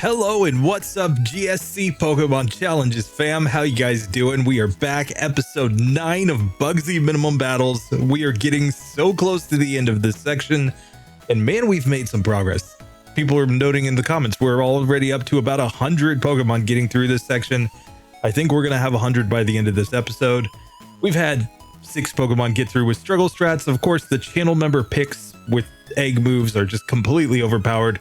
Hello and what's up, GSC Pokemon Challenges fam? How you guys doing? We are back, episode 9 of Bugsy Minimum Battles. We are getting so close to the end of this section, and man, we've made some progress. People are noting in the comments we're already up to about 100 Pokemon getting through this section. I think we're gonna have 100 by the end of this episode. We've had 6 Pokemon get through with struggle strats. Of course, the channel member picks with egg moves are just completely overpowered,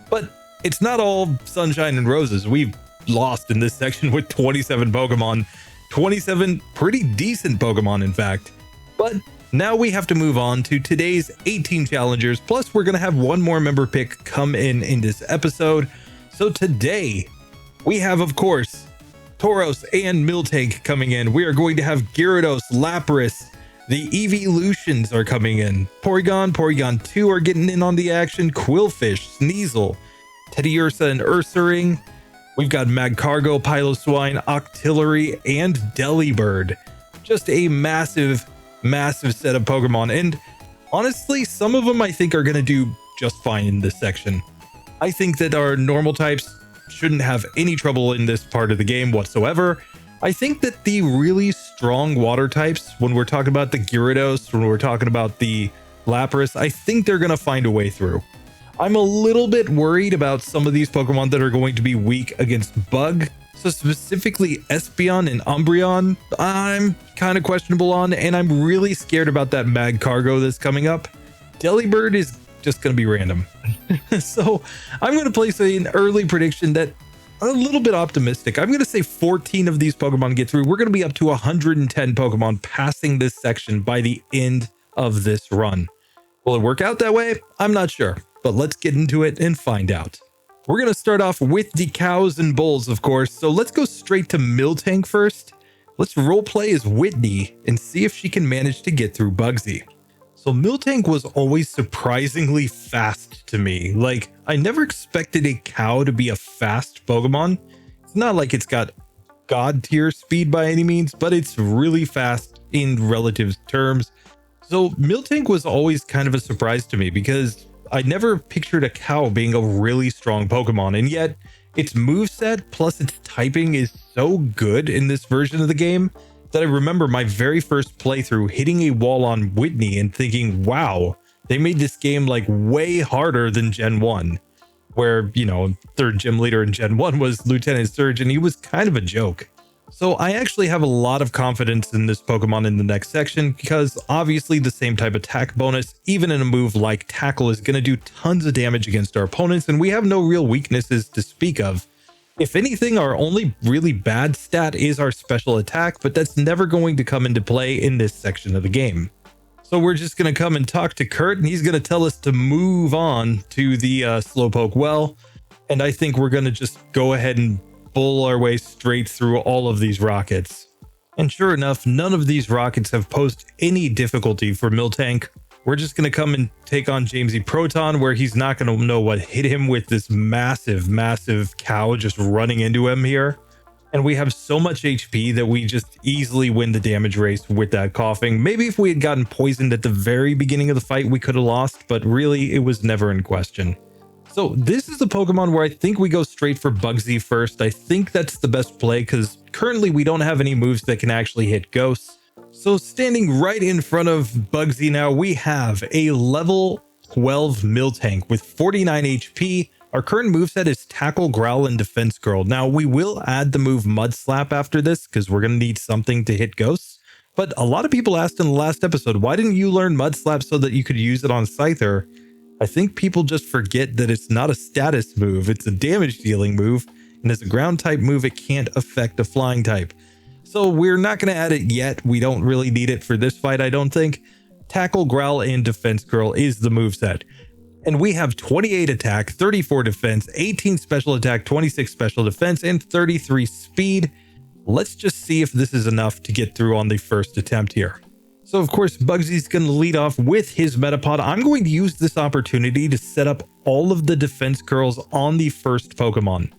but it's not all sunshine and roses. We've lost in this section with 27 Pokemon, 27 pretty decent Pokemon, in fact. But now we have to move on to today's 18 challengers. Plus, we're going to have one more member pick come in this episode. So today we have, of course, Tauros and Miltank coming in. We are going to have Gyarados, Lapras. The Eeveelutions are coming in. Porygon 2 are getting in on the action. Quilfish, Sneasel, Teddiursa and Ursaring. We've got Magcargo, Piloswine, Octillery, and Delibird. Just a massive set of Pokemon. And honestly, some of them I think are going to do just fine in this section. I think that our normal types shouldn't have any trouble in this part of the game whatsoever. I think that the really strong water types, when we're talking about the Gyarados, when we're talking about the Lapras, I think they're going to find a way through. I'm a little bit worried about some of these Pokemon that are going to be weak against Bug. So specifically Espeon and Umbreon, I'm kind of questionable on, and I'm really scared about that Magcargo that's coming up. Delibird is just going to be random. So I'm going to place an early prediction that a little bit optimistic. I'm going to say 14 of these Pokemon get through. We're going to be up to 110 Pokemon passing this section by the end of this run. Will it work out that way? I'm not sure. But let's get into it and find out. We're going to start off with the cows and bulls, of course. So let's go straight to Miltank first. Let's roleplay as Whitney and see if she can manage to get through Bugsy. So Miltank was always surprisingly fast to me. Like, I never expected a cow to be a fast Pokemon. It's not like it's got god tier speed by any means, but it's really fast in relative terms. So Miltank was always kind of a surprise to me because I never pictured a cow being a really strong Pokemon, and yet its moveset plus its typing is so good in this version of the game that I remember my very first playthrough hitting a wall on Whitney and thinking, wow, they made this game like way harder than Gen 1, where, you know, third gym leader in Gen 1 was Lieutenant Surge, and he was kind of a joke. So I actually have a lot of confidence in this Pokemon in the next section because obviously the same type attack bonus, even in a move like Tackle, is going to do tons of damage against our opponents, and we have no real weaknesses to speak of. If anything, our only really bad stat is our special attack, but that's never going to come into play in this section of the game. So we're just going to come and talk to Kurt, and he's going to tell us to move on to the Slowpoke well, and I think we're going to just go ahead and bull our way straight through all of these rockets. And sure enough, none of these rockets have posed any difficulty for Miltank. We're just going to come and take on Jamesy Proton, where he's not going to know what hit him with this massive cow just running into him here. And we have so much HP that we just easily win the damage race with that coughing. Maybe if we had gotten poisoned at the very beginning of the fight, we could have lost, but really it was never in question. So this is a Pokemon where I think we go straight for Bugsy first. I think that's the best play because currently we don't have any moves that can actually hit ghosts. So standing right in front of Bugsy now, we have a level 12 Miltank with 49 HP. Our current moveset is Tackle, Growl, and Defense Curl. Now we will add the move Mud Slap after this because we're going to need something to hit ghosts. But a lot of people asked in the last episode, why didn't you learn Mud Slap so that you could use it on Scyther? I think people just forget that it's not a status move, it's a damage dealing move, and as a ground type move, it can't affect a flying type. So we're not going to add it yet. We don't really need it for this fight, I don't think. Tackle, Growl, and Defense Curl is the moveset. And we have 28 attack, 34 defense, 18 special attack, 26 special defense, and 33 speed. Let's just see if this is enough to get through on the first attempt here. So of course, Bugsy's going to lead off with his Metapod. I'm going to use this opportunity to set up all of the defense curls on the first Pokemon.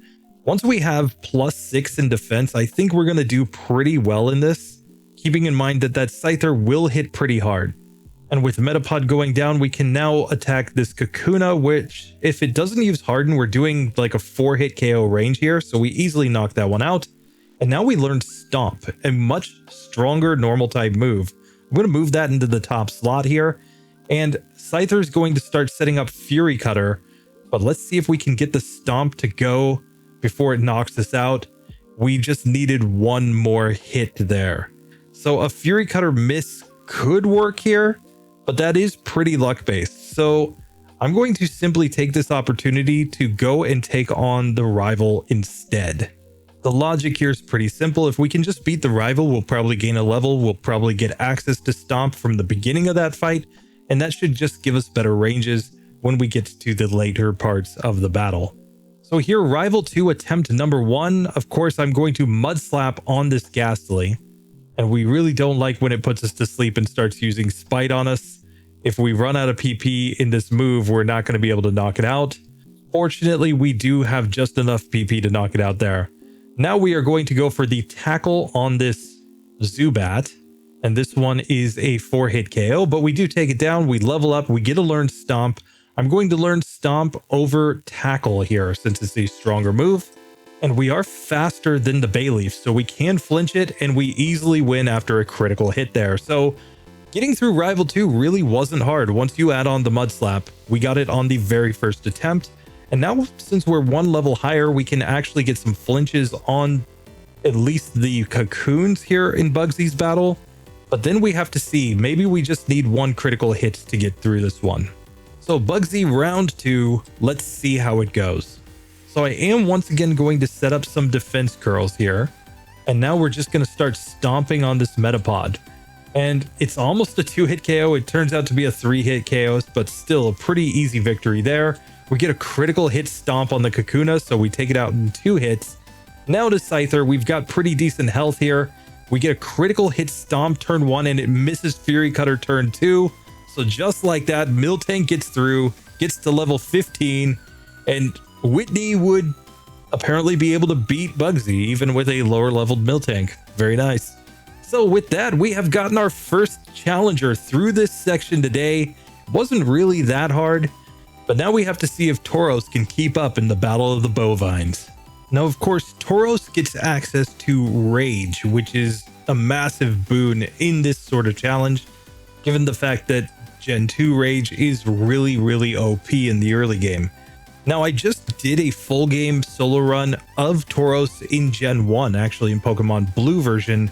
Once we have +6 in defense, I think we're going to do pretty well in this, keeping in mind that Scyther will hit pretty hard. And with Metapod going down, we can now attack this Kakuna, which if it doesn't use Harden, we're doing like a 4-hit KO range here. So we easily knock that one out. And now we learned Stomp, a much stronger normal type move. I'm going to move that into the top slot here. And Scyther is going to start setting up Fury Cutter. But let's see if we can get the Stomp to go before it knocks us out. We just needed one more hit there. So a Fury Cutter miss could work here, but that is pretty luck-based. So I'm going to simply take this opportunity to go and take on the rival instead. The logic here is pretty simple. If we can just beat the rival, we'll probably gain a level. We'll probably get access to Stomp from the beginning of that fight, and that should just give us better ranges when we get to the later parts of the battle. So here, Rival 2 attempt number 1. Of course, I'm going to Mud Slap on this Ghastly. And we really don't like when it puts us to sleep and starts using Spite on us. If we run out of PP in this move, we're not going to be able to knock it out. Fortunately, we do have just enough PP to knock it out there. Now we are going to go for the Tackle on this Zubat. And this one is a 4-hit KO, but we do take it down. We level up. We get to learn Stomp. I'm going to learn Stomp over Tackle here since it's a stronger move. And we are faster than the Bayleaf, so we can flinch it, and we easily win after a critical hit there. So getting through Rival 2 really wasn't hard. Once you add on the Mud Slap, we got it on the very first attempt. And now, since we're one level higher, we can actually get some flinches on at least the Cocoons here in Bugsy's battle. But then we have to see, maybe we just need one critical hit to get through this one. So Bugsy round 2, let's see how it goes. So I am once again going to set up some defense curls here. And now we're just going to start stomping on this Metapod. And it's almost a 2-hit KO. It turns out to be a 3-hit KO, but still a pretty easy victory there. We get a critical hit stomp on the Kakuna, so we take it out in 2 hits. Now to Scyther, we've got pretty decent health here. We get a critical hit stomp turn 1 and it misses Fury Cutter turn 2. So just like that, Miltank gets through, gets to level 15, and Whitney would apparently be able to beat Bugsy even with a lower leveled Miltank. Very nice. So with that, we have gotten our first challenger through this section today. Wasn't really that hard, but now we have to see if Tauros can keep up in the Battle of the Bovines. Now, of course, Tauros gets access to Rage, which is a massive boon in this sort of challenge, given the fact that Gen 2 Rage is really OP in the early game. Now, I just did a full game solo run of Tauros in Gen 1, actually in Pokemon Blue version,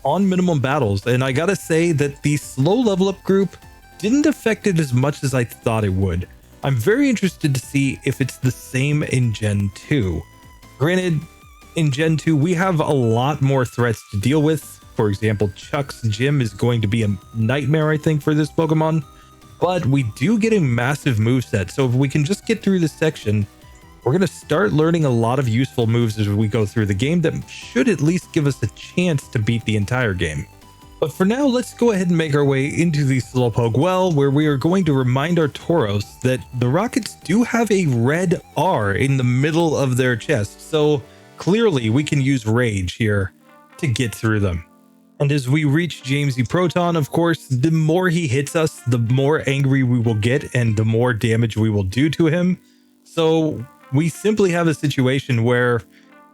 on minimum battles, and I gotta say that the slow level up group didn't affect it as much as I thought it would. I'm very interested to see if it's the same in Gen 2. Granted, in Gen 2, we have a lot more threats to deal with. For example, Chuck's gym is going to be a nightmare, I think, for this Pokemon. But we do get a massive moveset, so if we can just get through this section, we're going to start learning a lot of useful moves as we go through the game that should at least give us a chance to beat the entire game. But for now, let's go ahead and make our way into the Slowpoke Well, where we are going to remind our Tauros that the Rockets do have a red R in the middle of their chest, so clearly we can use Rage here to get through them. And as we reach Jamesy Proton, of course, the more he hits us, the more angry we will get and the more damage we will do to him. So we simply have a situation where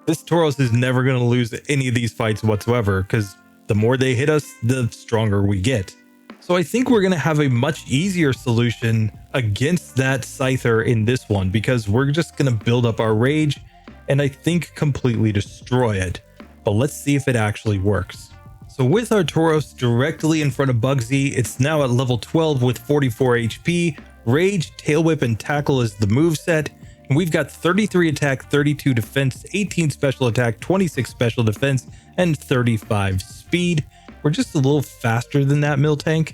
this Tauros is never going to lose any of these fights whatsoever, because the more they hit us, the stronger we get. So I think we're going to have a much easier solution against that Scyther in this one, because we're just going to build up our Rage and I think completely destroy it. But let's see if it actually works. So with our Tauros directly in front of Bugsy, it's now at level 12 with 44 HP. Rage, Tail Whip, and Tackle is the moveset. And we've got 33 attack, 32 defense, 18 special attack, 26 special defense, and 35 speed. We're just a little faster than that Miltank.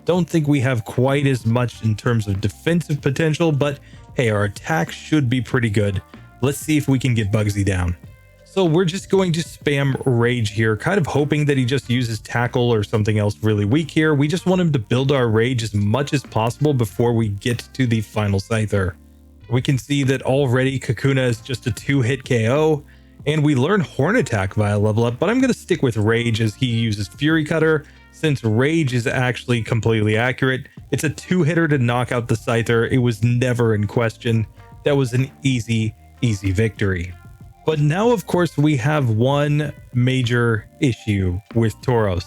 Don't think we have quite as much in terms of defensive potential, but hey, our attack should be pretty good. Let's see if we can get Bugsy down. So we're just going to spam Rage here, kind of hoping that he just uses Tackle or something else really weak here. We just want him to build our Rage as much as possible before we get to the final Scyther. We can see that already Kakuna is just a 2-hit KO, and we learn Horn Attack via level up, but I'm going to stick with Rage as he uses Fury Cutter. since Rage is actually completely accurate. It's a 2-hitter to knock out the Scyther. It was never in question. That was an easy victory. But now, of course, we have one major issue with Tauros,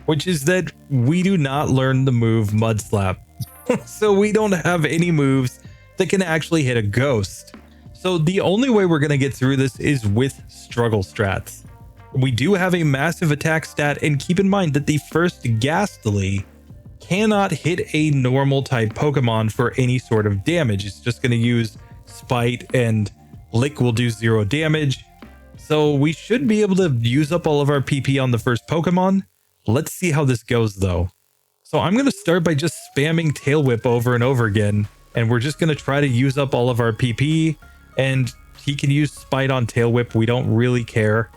which is that we do not learn the move Mud Slap. So we don't have any moves that can actually hit a ghost. So the only way we're going to get through this is with struggle strats. We do have a massive attack stat, and keep in mind that the first Ghastly cannot hit a normal type Pokemon for any sort of damage. It's just going to use Spite, and Lick will do 0 damage. So we should be able to use up all of our PP on the first Pokemon. Let's see how this goes though. So I'm going to start by just spamming Tail Whip over and over again, and we're just going to try to use up all of our PP, and he can use Spite on Tail Whip. We don't really care,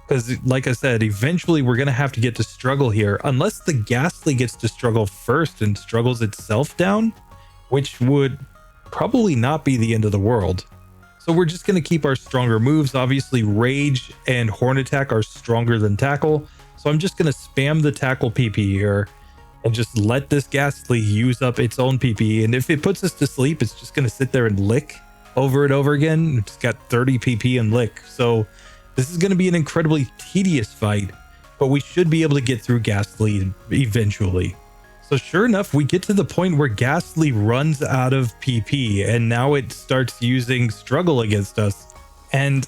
because like I said, eventually we're going to have to get to struggle here, unless the Ghastly gets to struggle first and struggles itself down, which would probably not be the end of the world. So we're just going to keep our stronger moves. Obviously Rage and Horn Attack are stronger than Tackle, so I'm just going to spam the Tackle PP here and just let this Ghastly use up its own PP. And if it puts us to sleep, it's just going to sit there and lick over and over again. It's got 30 PP and lick. So this is going to be an incredibly tedious fight, but we should be able to get through Ghastly eventually. So sure enough, we get to the point where Ghastly runs out of PP, and now it starts using Struggle against us. And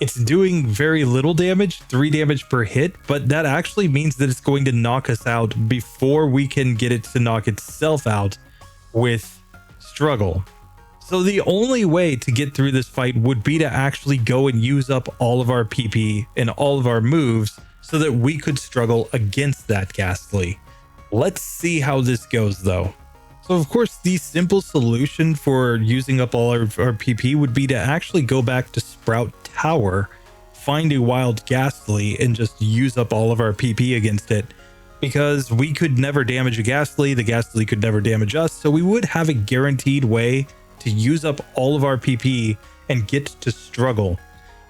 it's doing very little damage, 3 damage per hit, but that actually means that it's going to knock us out before we can get it to knock itself out with Struggle. So the only way to get through this fight would be to actually go and use up all of our PP and all of our moves so that we could struggle against that Ghastly. Let's see how this goes though. So of course, the simple solution for using up all our PP would be to actually go back to Sprout Tower, find a wild Ghastly, and just use up all of our PP against it. Because we could never damage a Ghastly, the Ghastly could never damage us, so we would have a guaranteed way to use up all of our PP and get to struggle.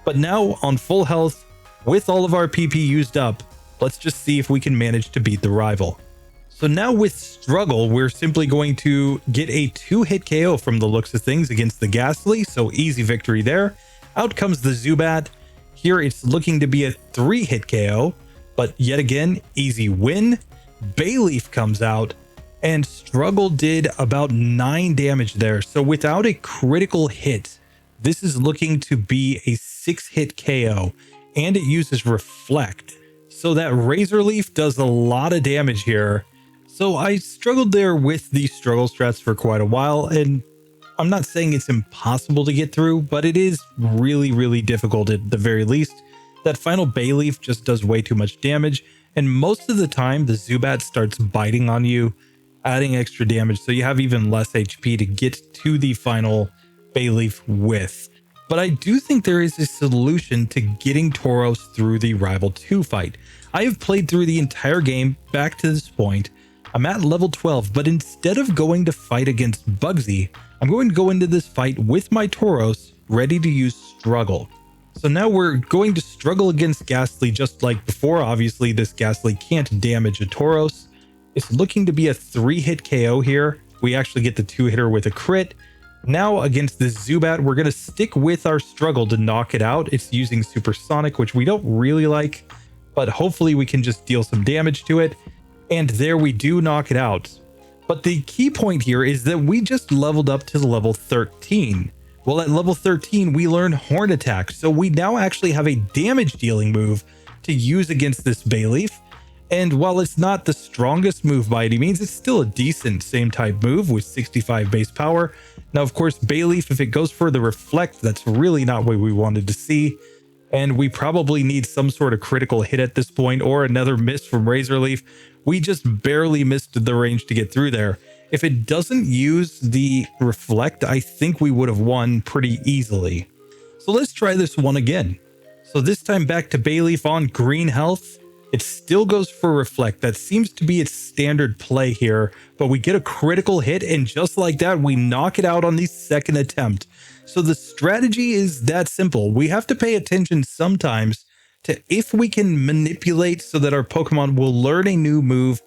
But now on full health, with all of our PP used up, let's just see if we can manage to beat the rival. So now with struggle, we're simply going to get a 2-hit KO from the looks of things against the Ghastly, so easy victory there. Out comes the Zubat. Here it's looking to be a 3-hit KO, but yet again, easy win. Bayleaf comes out, and struggle did about 9 damage there. So without a critical hit, this is looking to be a 6-hit KO, and it uses Reflect. So that Razor Leaf does a lot of damage here. So I struggled there with the struggle strats for quite a while, and I'm not saying it's impossible to get through, but it is really difficult at the very least. That final Bayleaf just does way too much damage, and most of the time the Zubat starts biting on you, adding extra damage, so you have even less HP to get to the final Bayleaf with. But I do think there is a solution to getting Tauros through the Rival 2 fight. I have played through the entire game back to this point. I'm at level 12, but instead of going to fight against Bugsy, I'm going to go into this fight with my Tauros ready to use Struggle. So now we're going to struggle against Ghastly just like before. Obviously, this Ghastly can't damage a Tauros. It's looking to be a 3-hit KO here. We actually get the 2-hitter with a crit. Now against this Zubat, we're going to stick with our struggle to knock it out. It's using Supersonic, which we don't really like, but hopefully we can just deal some damage to it. And there we do knock it out. But the key point here is that we just leveled up to level 13. Well, at level 13, we learn Horn Attack. So we now actually have a damage dealing move to use against this Bayleaf. And while it's not the strongest move by any means, it's still a decent same type move with 65 base power. Now, of course, Bayleaf, if it goes for the Reflect, that's really not what we wanted to see. And we probably need some sort of critical hit at this point, or another miss from Razor Leaf. We just barely missed the range to get through there. If it doesn't use the Reflect, I think we would have won pretty easily. So let's try this one again. So this time back to Bayleaf on green health. It still goes for Reflect. That seems to be its standard play here, but we get a critical hit, and just like that, we knock it out on the second attempt. So the strategy is that simple. We have to pay attention sometimes to if we can manipulate so that our Pokemon will learn a new move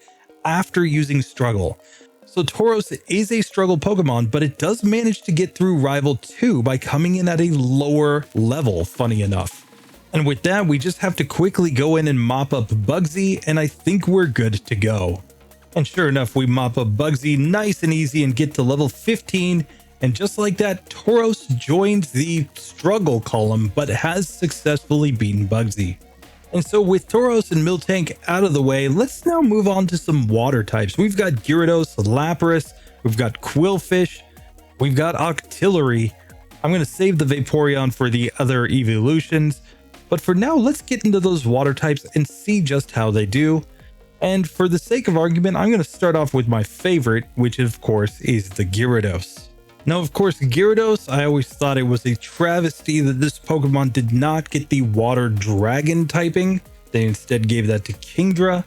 after using Struggle. So Tauros is a Struggle Pokemon, but it does manage to get through Rival 2 by coming in at a lower level, funny enough. And with that, we just have to quickly go in and mop up Bugsy, and I think we're good to go. And sure enough, we mop up Bugsy nice and easy and get to level 15, and just like that, Tauros joins the Struggle column, but has successfully beaten Bugsy. And so with Tauros and Miltank out of the way, let's now move on to some water types. We've got Gyarados, Lapras, we've got Quilfish, we've got Octillery. I'm going to save the Vaporeon for the other evolutions, but for now, let's get into those water types and see just how they do. And for the sake of argument, I'm going to start off with my favorite, which of course is the Gyarados. Now, of course, Gyarados, I always thought it was a travesty that this Pokemon did not get the Water Dragon typing. They instead gave that to Kingdra.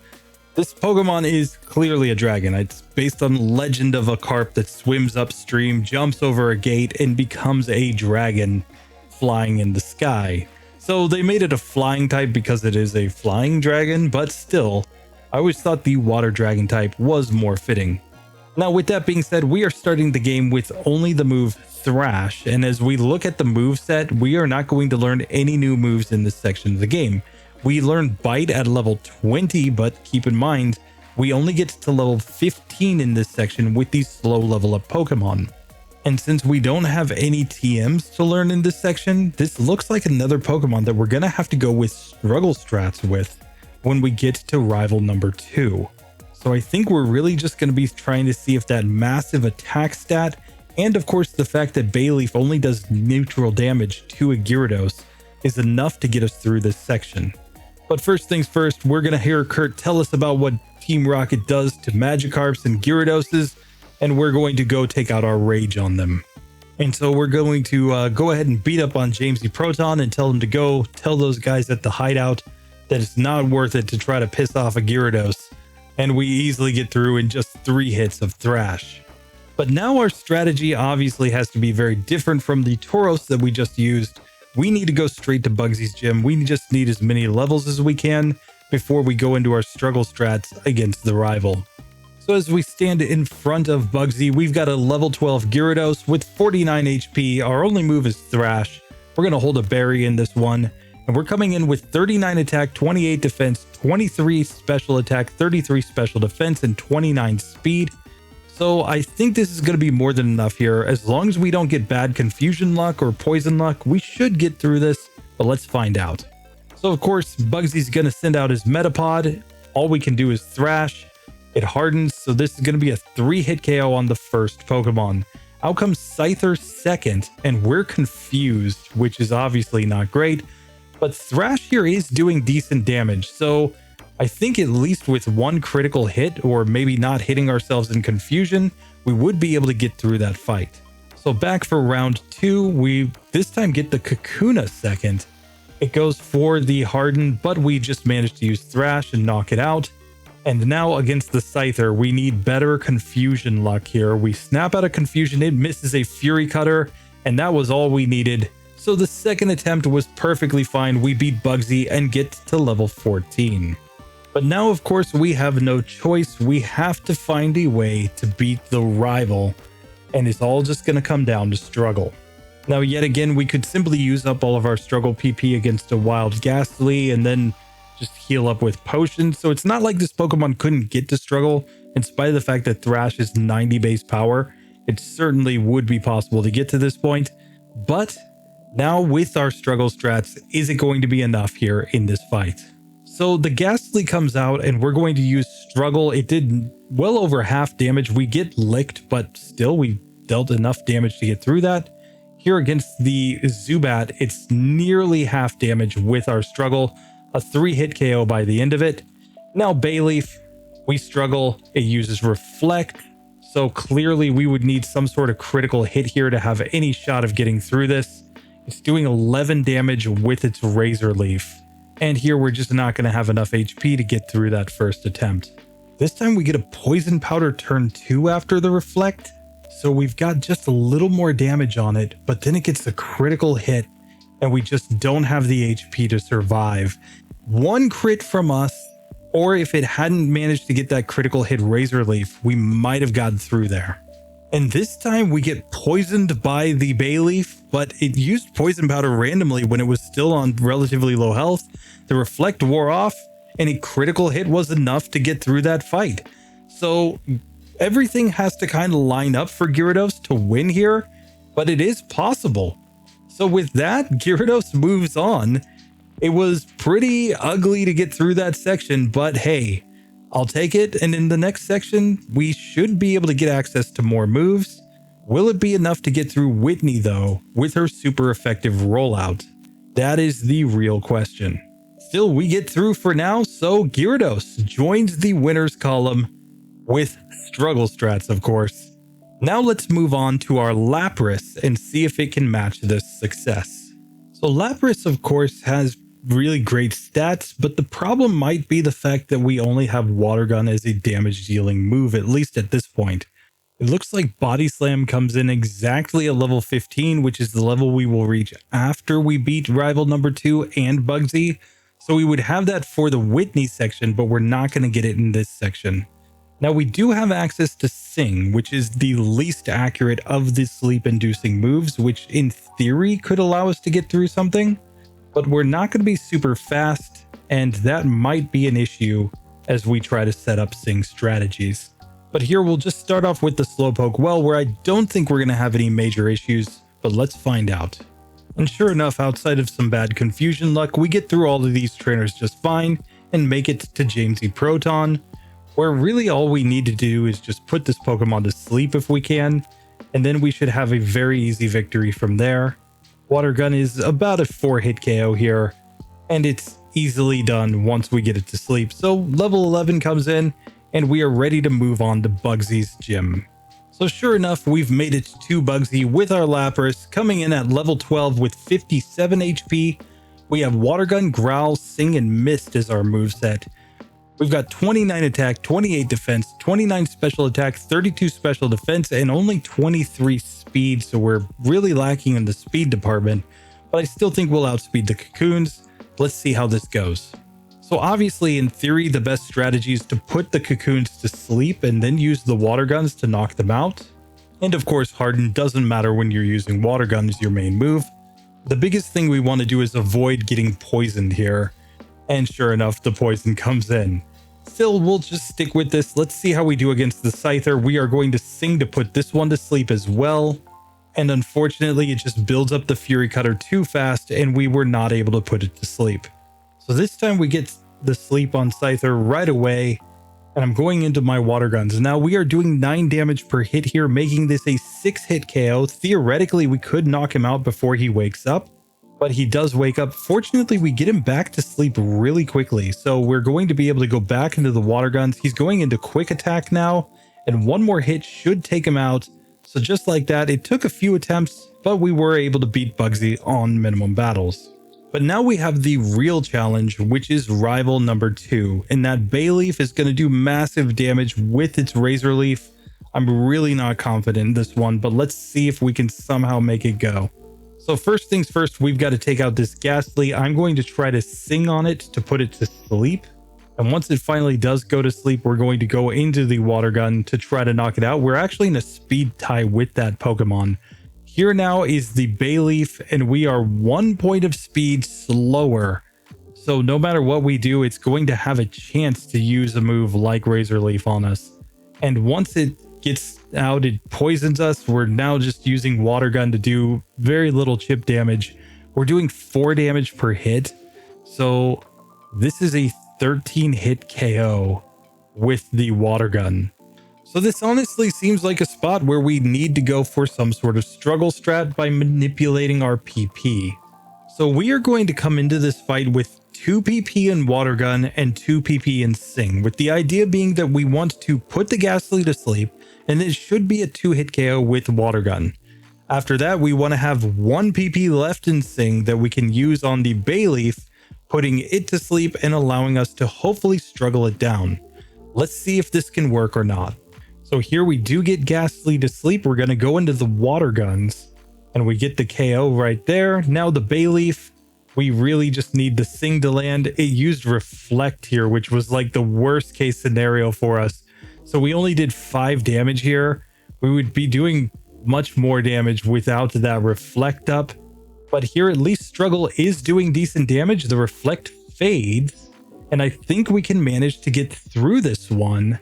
This Pokemon is clearly a dragon. It's based on legend of a carp that swims upstream, jumps over a gate, and becomes a dragon flying in the sky. So they made it a flying type because it is a flying dragon, but still, I always thought the Water Dragon type was more fitting. Now, with that being said, we are starting the game with only the move Thrash, and as we look at the moveset, we are not going to learn any new moves in this section of the game. We learn Bite at level 20, but keep in mind, we only get to level 15 in this section with these slow level up Pokemon. And since we don't have any TMs to learn in this section, this looks like another Pokemon that we're going to have to go with Struggle Strats with when we get to Rival number 2. So I think we're really just going to be trying to see if that massive attack stat, and of course the fact that Bayleaf only does neutral damage to a Gyarados, is enough to get us through this section. But first things first, we're going to hear Kurt tell us about what Team Rocket does to Magikarps and Gyaradoses, and we're going to go take out our rage on them. And so we're going to go ahead and beat up on Jamesy Proton and tell him to go tell those guys at the hideout that it's not worth it to try to piss off a Gyarados. And we easily get through in just 3 hits of Thrash. But now our strategy obviously has to be very different from the Tauros that we just used. We need to go straight to Bugsy's gym. We just need as many levels as we can before we go into our struggle strats against the rival. So as we stand in front of Bugsy, we've got a level 12 Gyarados with 49 HP. Our only move is Thrash. We're going to hold a berry in this one. And we're coming in with 39 attack, 28 defense, 23 special attack, 33 special defense, and 29 speed. So I think this is going to be more than enough here. As long as we don't get bad confusion luck or poison luck, we should get through this, but let's find out. So of course, Bugsy's going to send out his Metapod. All we can do is Thrash. It hardens, so this is going to be a 3-hit KO on the first Pokemon. Out comes Scyther second, and we're confused, which is obviously not great. But Thrash here is doing decent damage, so I think at least with one critical hit, or maybe not hitting ourselves in confusion, we would be able to get through that fight. So back for round 2, we this time get the Kakuna second. It goes for the Harden, but we just managed to use Thrash and knock it out. And now against the Scyther, we need better confusion luck here. We snap out of confusion, it misses a Fury Cutter, and that was all we needed. So the second attempt was perfectly fine. We beat Bugsy and get to level 14. But now, of course, we have no choice. We have to find a way to beat the rival, and it's all just going to come down to struggle. Now, yet again, we could simply use up all of our struggle PP against a wild Ghastly and then just heal up with potions. So it's not like this Pokemon couldn't get to struggle. In spite of the fact that Thrash is 90 base power, it certainly would be possible to get to this point. But now with our struggle strats, is it going to be enough here in this fight? So the Ghastly comes out and we're going to use struggle. It did well over half damage. We get licked, but still we dealt enough damage to get through that. Here against the Zubat, it's nearly half damage with our struggle. A 3-hit KO by the end of it. Now Bayleaf, we struggle. It uses Reflect. So clearly we would need some sort of critical hit here to have any shot of getting through this. It's doing 11 damage with its Razor Leaf. And here we're just not going to have enough HP to get through that first attempt. This time we get a Poison Powder turn 2 after the Reflect. So we've got just a little more damage on it, but then it gets a critical hit and we just don't have the HP to survive. one crit from us, or if it hadn't managed to get that critical hit Razor Leaf, we might have gotten through there. And this time we get poisoned by the Bayleaf, but it used Poison Powder randomly when it was still on relatively low health. The Reflect wore off, and a critical hit was enough to get through that fight. So everything has to kind of line up for Gyarados to win here, but it is possible. So with that, Gyarados moves on. It was pretty ugly to get through that section, but hey, I'll take it. And in the next section, we should be able to get access to more moves. Will it be enough to get through Whitney though, with her super effective rollout? That is the real question. Still, we get through for now, so Gyarados joins the winners column with struggle strats, of course. Now let's move on to our Lapras and see if it can match this success. So Lapras, of course, has really great stats, but the problem might be the fact that we only have Water Gun as a damage dealing move, at least at this point. It looks like Body Slam comes in exactly at level 15, which is the level we will reach after we beat rival number 2 and Bugsy. So we would have that for the Whitney section, but we're not going to get it in this section. Now we do have access to Sing, which is the least accurate of the sleep-inducing moves, which in theory could allow us to get through something. But we're not going to be super fast, and that might be an issue as we try to set up Sing strategies. But here we'll just start off with the Slowpoke well, where I don't think we're going to have any major issues, but let's find out. And sure enough, outside of some bad confusion luck, we get through all of these trainers just fine and make it to Jamesy Proton, where really all we need to do is just put this Pokemon to sleep if we can, and then we should have a very easy victory from there. Water Gun is about a 4-hit KO here, and it's easily done once we get it to sleep. So level 11 comes in, and we are ready to move on to Bugsy's gym. So sure enough, we've made it to Bugsy with our Lapras, coming in at level 12 with 57 HP. We have Water Gun, Growl, Sing, and Mist as our moveset. We've got 29 attack, 28 defense, 29 special attack, 32 special defense, and only 23 speed, so we're really lacking in the speed department, but I still think we'll outspeed the Cocoons. Let's see how this goes. So obviously, in theory, the best strategy is to put the Cocoons to sleep and then use the Water Guns to knock them out. And of course, Harden doesn't matter when you're using Water Gun as your main move. The biggest thing we want to do is avoid getting poisoned here. And sure enough, the poison comes in. Still, we'll just stick with this. Let's see how we do against the Scyther. We are going to Sing to put this one to sleep as well. And unfortunately, it just builds up the Fury Cutter too fast, and we were not able to put it to sleep. So this time we get the sleep on Scyther right away. And I'm going into my Water Guns. Now we are doing 9 damage per hit here, making this a 6-hit KO. Theoretically, we could knock him out before he wakes up. But he does wake up. Fortunately, we get him back to sleep really quickly. So we're going to be able to go back into the Water Guns. He's going into Quick Attack now, and one more hit should take him out. So just like that, it took a few attempts, but we were able to beat Bugsy on minimum battles. But now we have the real challenge, which is rival number 2. And that Bayleaf is going to do massive damage with its Razor Leaf. I'm really not confident in this one, but let's see if we can somehow make it go. So first things first, we've got to take out this Ghastly. I'm going to try to Sing on it to put it to sleep. And once it finally does go to sleep, we're going to go into the Water Gun to try to knock it out. We're actually in a speed tie with that Pokemon. Here now is the Bayleaf, and we are 1 point of speed slower. So no matter what we do, it's going to have a chance to use a move like Razor Leaf on us. And once it gets out, it poisons us. We're now just using Water Gun to do very little chip damage. We're doing 4 damage per hit. So this is a 13-hit KO with the Water Gun. So this honestly seems like a spot where we need to go for some sort of struggle strat by manipulating our PP. So we are going to come into this fight with 2 PP in Water Gun and 2 PP in Sing, with the idea being that we want to put the Ghastly to sleep, and it should be a 2-hit KO with Water Gun. After that, we want to have 1 PP left in Sing that we can use on the Bayleaf, putting it to sleep and allowing us to hopefully struggle it down. Let's see if this can work or not. So here we do get Ghastly to sleep. We're going to go into the Water Guns, and we get the KO right there. Now the Bayleaf, We really just need the Sing to land. It used Reflect here, which was like the worst case scenario for us. So we only did 5 damage here. We would be doing much more damage without that Reflect up. But here at least Struggle is doing decent damage. The Reflect fades. And I think we can manage to get through this one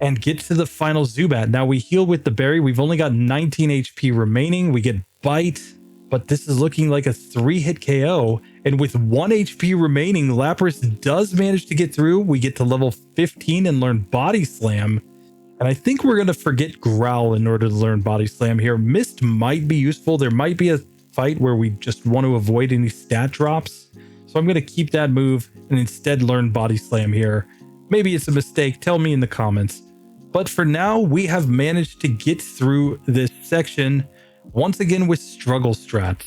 and get to the final Zubat. Now we heal with the berry. We've only got 19 HP remaining. We get Bite, but this is looking like a 3-hit KO. And with 1 HP remaining, Lapras does manage to get through. We get to level 15 and learn Body Slam. And I think we're going to forget Growl in order to learn Body Slam here. Mist might be useful. There might be a fight where we just want to avoid any stat drops. So I'm going to keep that move and instead learn Body Slam here. Maybe it's a mistake. Tell me in the comments. But for now, we have managed to get through this section once again with struggle strats.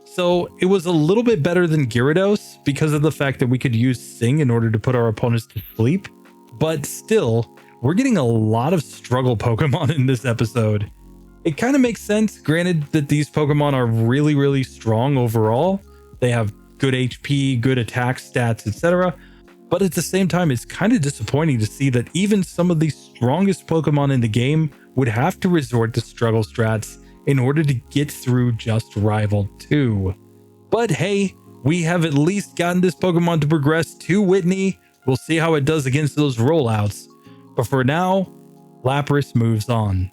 So it was a little bit better than Gyarados because of the fact that we could use Sing in order to put our opponents to sleep. But still, we're getting a lot of struggle Pokemon in this episode. It kind of makes sense, granted that these Pokemon are really, really strong overall. They have good HP, good attack stats, etc. But at the same time, it's kind of disappointing to see that even some of the strongest Pokemon in the game would have to resort to struggle strats in order to get through just Rival 2. But hey, we have at least gotten this Pokemon to progress to Whitney. We'll see how it does against those rollouts. But for now, Lapras moves on.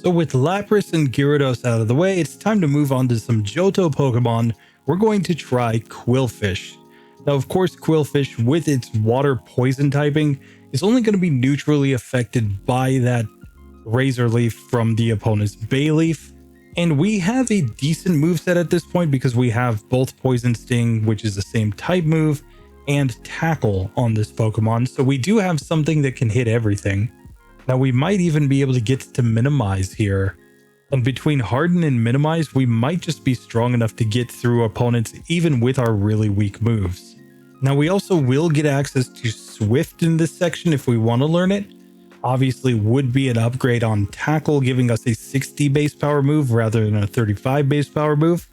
So with Lapras and Gyarados out of the way, it's time to move on to some Johto Pokemon. We're going to try Quilfish. Now, of course, Quilfish, with its water poison typing, is only going to be neutrally affected by that Razor Leaf from the opponent's Bayleaf. And we have a decent moveset at this point because we have both Poison Sting, which is the same type move, and Tackle on this Pokemon. So we do have something that can hit everything. Now, we might even be able to get to Minimize here. And between Harden and Minimize, we might just be strong enough to get through opponents even with our really weak moves. Now, we also will get access to Swift in this section if we want to learn it. Obviously, would be an upgrade on Tackle, giving us a 60 base power move rather than a 35 base power move.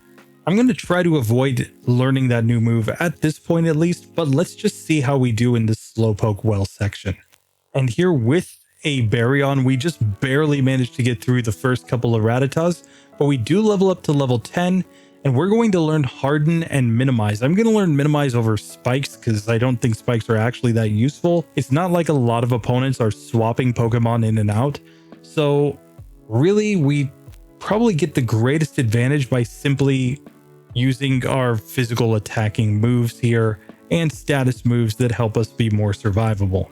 I'm going to try to avoid learning that new move at this point at least, but let's just see how we do in this Slowpoke Well section. And here with a Vaporeon, we just barely managed to get through the first couple of Rattatas, but we do level up to level 10, and we're going to learn Harden and Minimize. I'm going to learn Minimize over Spikes because I don't think Spikes are actually that useful. It's not like a lot of opponents are swapping Pokemon in and out. So really, we probably get the greatest advantage by simply using our physical attacking moves here and status moves that help us be more survivable.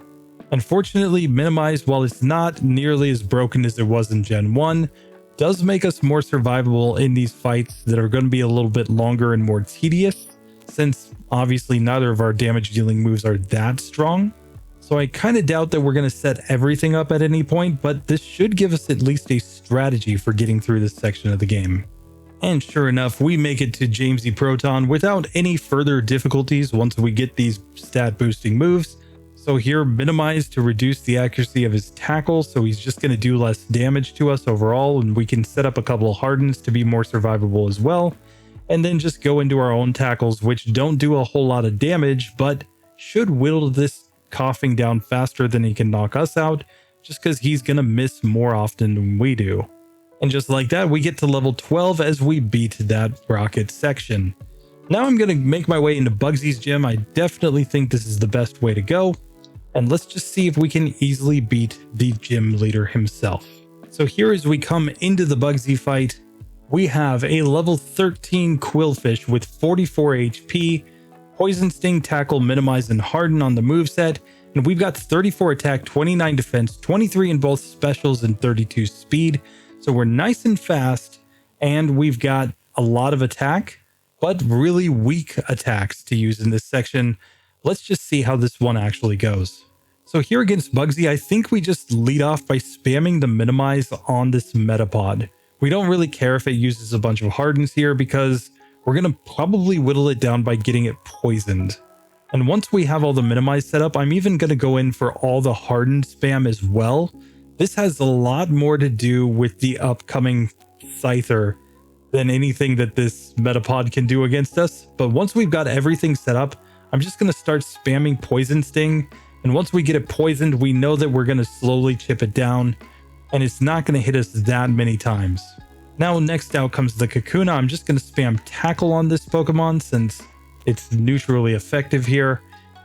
Unfortunately, Minimize, while it's not nearly as broken as it was in Gen 1, does make us more survivable in these fights that are going to be a little bit longer and more tedious, since obviously neither of our damage dealing moves are that strong. So I kind of doubt that we're going to set everything up at any point, but this should give us at least a strategy for getting through this section of the game. And sure enough, we make it to Jamesy Proton without any further difficulties once we get these stat boosting moves. So here, Minimize to reduce the accuracy of his tackle, so he's just going to do less damage to us overall, and we can set up a couple of Hardens to be more survivable as well, and then just go into our own tackles, which don't do a whole lot of damage, but should whittle this coughing down faster than he can knock us out, just because he's going to miss more often than we do. And just like that, we get to level 12 as we beat that Rocket section. Now I'm going to make my way into Bugsy's gym. I definitely think this is the best way to go. And let's just see if we can easily beat the gym leader himself. So here as we come into the Bugsy fight, we have a level 13 Quilfish with 44 HP, Poison Sting, Tackle, Minimize, and Harden on the moveset, and we've got 34 attack, 29 defense, 23 in both specials, and 32 speed. So we're nice and fast, and we've got a lot of attack, but really weak attacks to use in this section. Let's just see how this one actually goes. So here against Bugsy, I think we just lead off by spamming the Minimize on this Metapod. We don't really care if it uses a bunch of Hardens here because we're going to probably whittle it down by getting it poisoned. And once we have all the Minimize set up, I'm even going to go in for all the Harden spam as well. This has a lot more to do with the upcoming Scyther than anything that this Metapod can do against us. But once we've got everything set up, I'm just going to start spamming Poison Sting. And once we get it poisoned, we know that we're going to slowly chip it down, and it's not going to hit us that many times. Now, next out comes the Kakuna. I'm just going to spam Tackle on this Pokemon since it's neutrally effective here.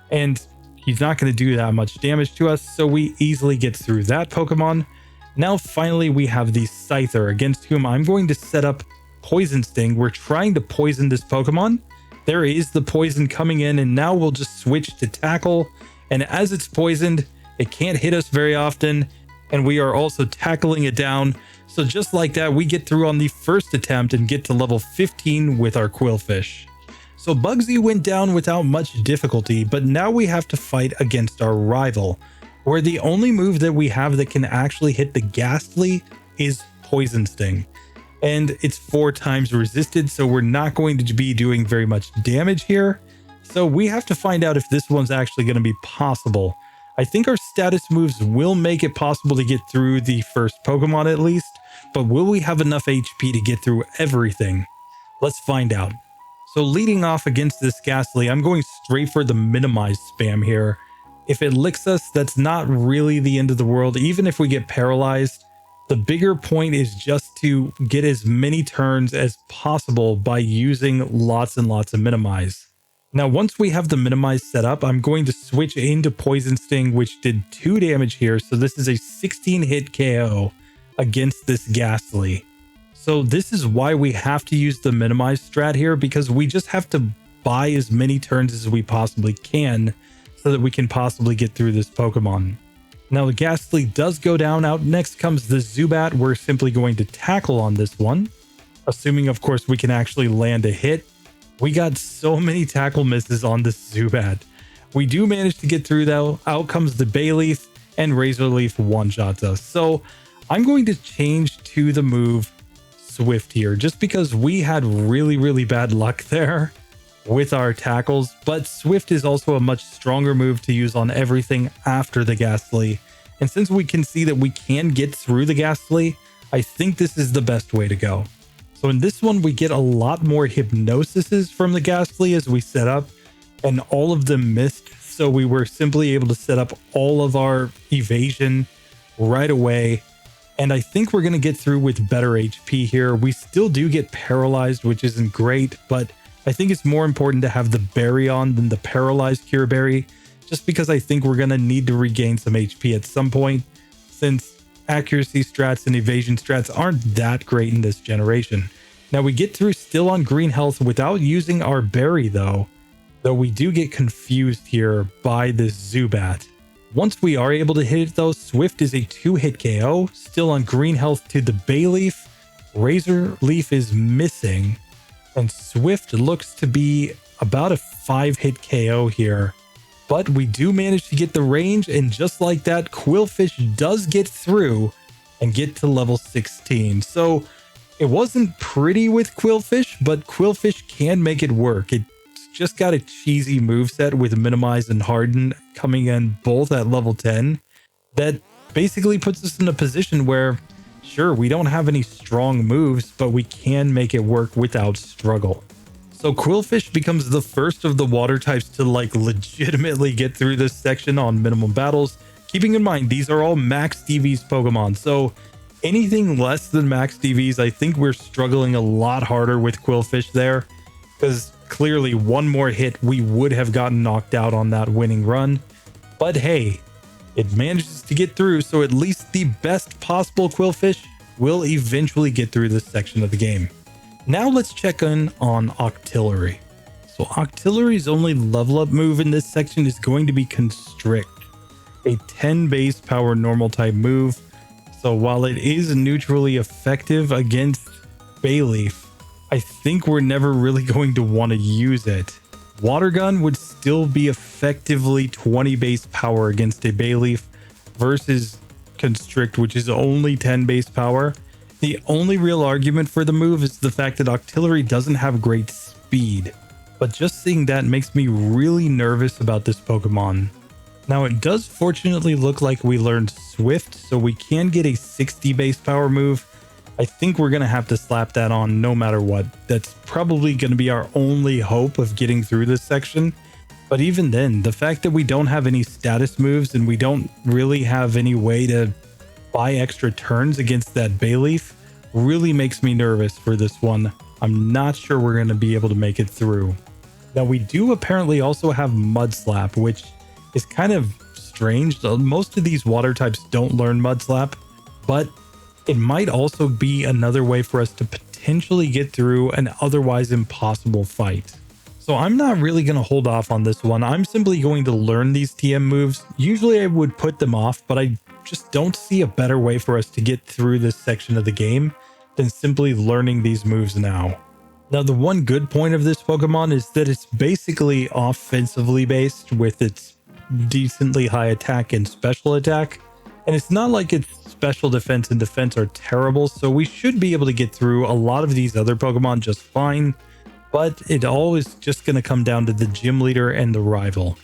And he's not going to do that much damage to us, so we easily get through that Pokemon. Now, finally, we have the Scyther, against whom I'm going to set up Poison Sting. We're trying to poison this Pokemon. There is the poison coming in, and now we'll just switch to Tackle. And as it's poisoned, it can't hit us very often, and we are also tackling it down. So just like that, we get through on the first attempt and get to level 15 with our Quilfish. So Bugsy went down without much difficulty, but now we have to fight against our rival, where the only move that we have that can actually hit the Ghastly is Poison Sting. And it's 4 times resisted, so we're not going to be doing very much damage here. So we have to find out if this one's actually going to be possible. I think our status moves will make it possible to get through the first Pokemon at least, but will we have enough HP to get through everything? Let's find out. So leading off against this Ghastly, I'm going straight for the minimize spam here. If it licks us, that's not really the end of the world, even if we get paralyzed. The bigger point is just to get as many turns as possible by using lots and lots of minimize. Now, once we have the minimize set up, I'm going to switch into Poison Sting, which did 2 damage here. So this is a 16 hit KO against this Ghastly. So this is why we have to use the minimize strat here, because we just have to buy as many turns as we possibly can so that we can possibly get through this Pokemon. Now the Ghastly does go down. Out next comes the Zubat. We're simply going to tackle on this one, assuming of course we can actually land a hit. We got so many tackle misses on this Zubat. We do manage to get through though. Out comes the Bayleaf, and Razor Leaf one-shots us. So I'm going to change to the move Swift here, just because we had really bad luck there with our tackles, but Swift is also a much stronger move to use on everything after the Ghastly. And since we can see that we can get through the Ghastly, I think this is the best way to go. So in this one, we get a lot more hypnosises from the Ghastly as we set up, and all of them missed. So we were simply able to set up all of our evasion right away. And I think we're going to get through with better HP here. We still do get paralyzed, which isn't great, but I think it's more important to have the berry on than the paralyzed cure berry, just because I think we're going to need to regain some HP at some point, since accuracy strats and evasion strats aren't that great in this generation. Now we get through still on green health without using our berry though we do get confused here by this Zubat. Once we are able to hit it though, Swift is a 2-hit KO, still on green health to the Bayleaf. Razor Leaf is missing, and Swift looks to be about a 5-hit KO here. But we do manage to get the range, and just like that, Quilfish does get through and get to level 16. So it wasn't pretty with Quilfish, but Quilfish can make it work. It's just got a cheesy moveset with Minimize and Harden coming in both at level 10. That basically puts us in a position where, sure, we don't have any strong moves, but we can make it work without struggle. So Quilfish becomes the first of the water types to legitimately get through this section on minimum battles. Keeping in mind, these are all max DVs Pokemon. So anything less than max DVs, I think we're struggling a lot harder with Quilfish there, because clearly one more hit, we would have gotten knocked out on that winning run. But hey, it manages to get through. So at least the best possible Quilfish will eventually get through this section of the game. Now let's check in on Octillery. So Octillery's only level up move in this section is going to be Constrict, a 10 base power normal type move. So while it is neutrally effective against Bayleaf, I think we're never really going to want to use it. Water Gun would still be effectively 20 base power against a Bayleaf versus Constrict, which is only 10 base power. The only real argument for the move is the fact that Octillery doesn't have great speed, but just seeing that makes me really nervous about this Pokemon. Now it does fortunately look like we learned Swift, so we can get a 60 base power move, I think we're going to have to slap that on no matter what. That's probably going to be our only hope of getting through this section. But even then, the fact that we don't have any status moves and we don't really have any way to buy extra turns against that Bayleaf really makes me nervous for this one. I'm not sure we're going to be able to make it through. Now, we do apparently also have Mud Slap, which is kind of strange. Most of these water types don't learn Mud Slap, but it might also be another way for us to potentially get through an otherwise impossible fight. So I'm not really going to hold off on this one. I'm simply going to learn these TM moves. Usually I would put them off, but I just don't see a better way for us to get through this section of the game than simply learning these moves now. Now, the one good point of this Pokemon is that it's basically offensively based with its decently high attack and special attack. And it's not like its special defense and defense are terrible, so we should be able to get through a lot of these other Pokemon just fine. But it all is just going to come down to the gym leader and the rival.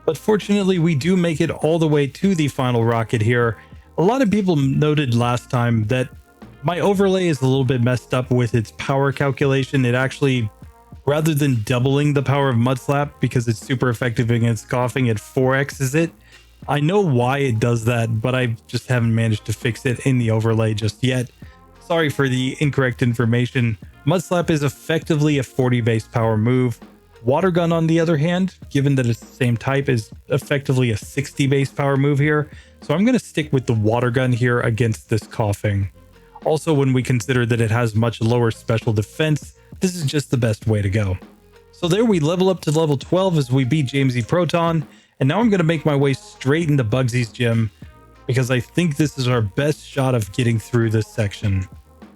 But fortunately, we do make it all the way to the final rocket here. A lot of people noted last time that my overlay is a little bit messed up with its power calculation. It actually, rather than doubling the power of Mud Slap because it's super effective against coughing, it 4x's it. I know why it does that, but I just haven't managed to fix it in the overlay just yet. Sorry for the incorrect information. Mud Slap is effectively a 40 base power move. Water Gun, on the other hand, given that it's the same type, is effectively a 60 base power move here. So I'm going to stick with the Water Gun here against this coughing. Also, when we consider that it has much lower special defense, this is just the best way to go. So there we level up to level 12 as we beat Jamesy Proton. And now I'm going to make my way straight into Bugsy's gym because I think this is our best shot of getting through this section.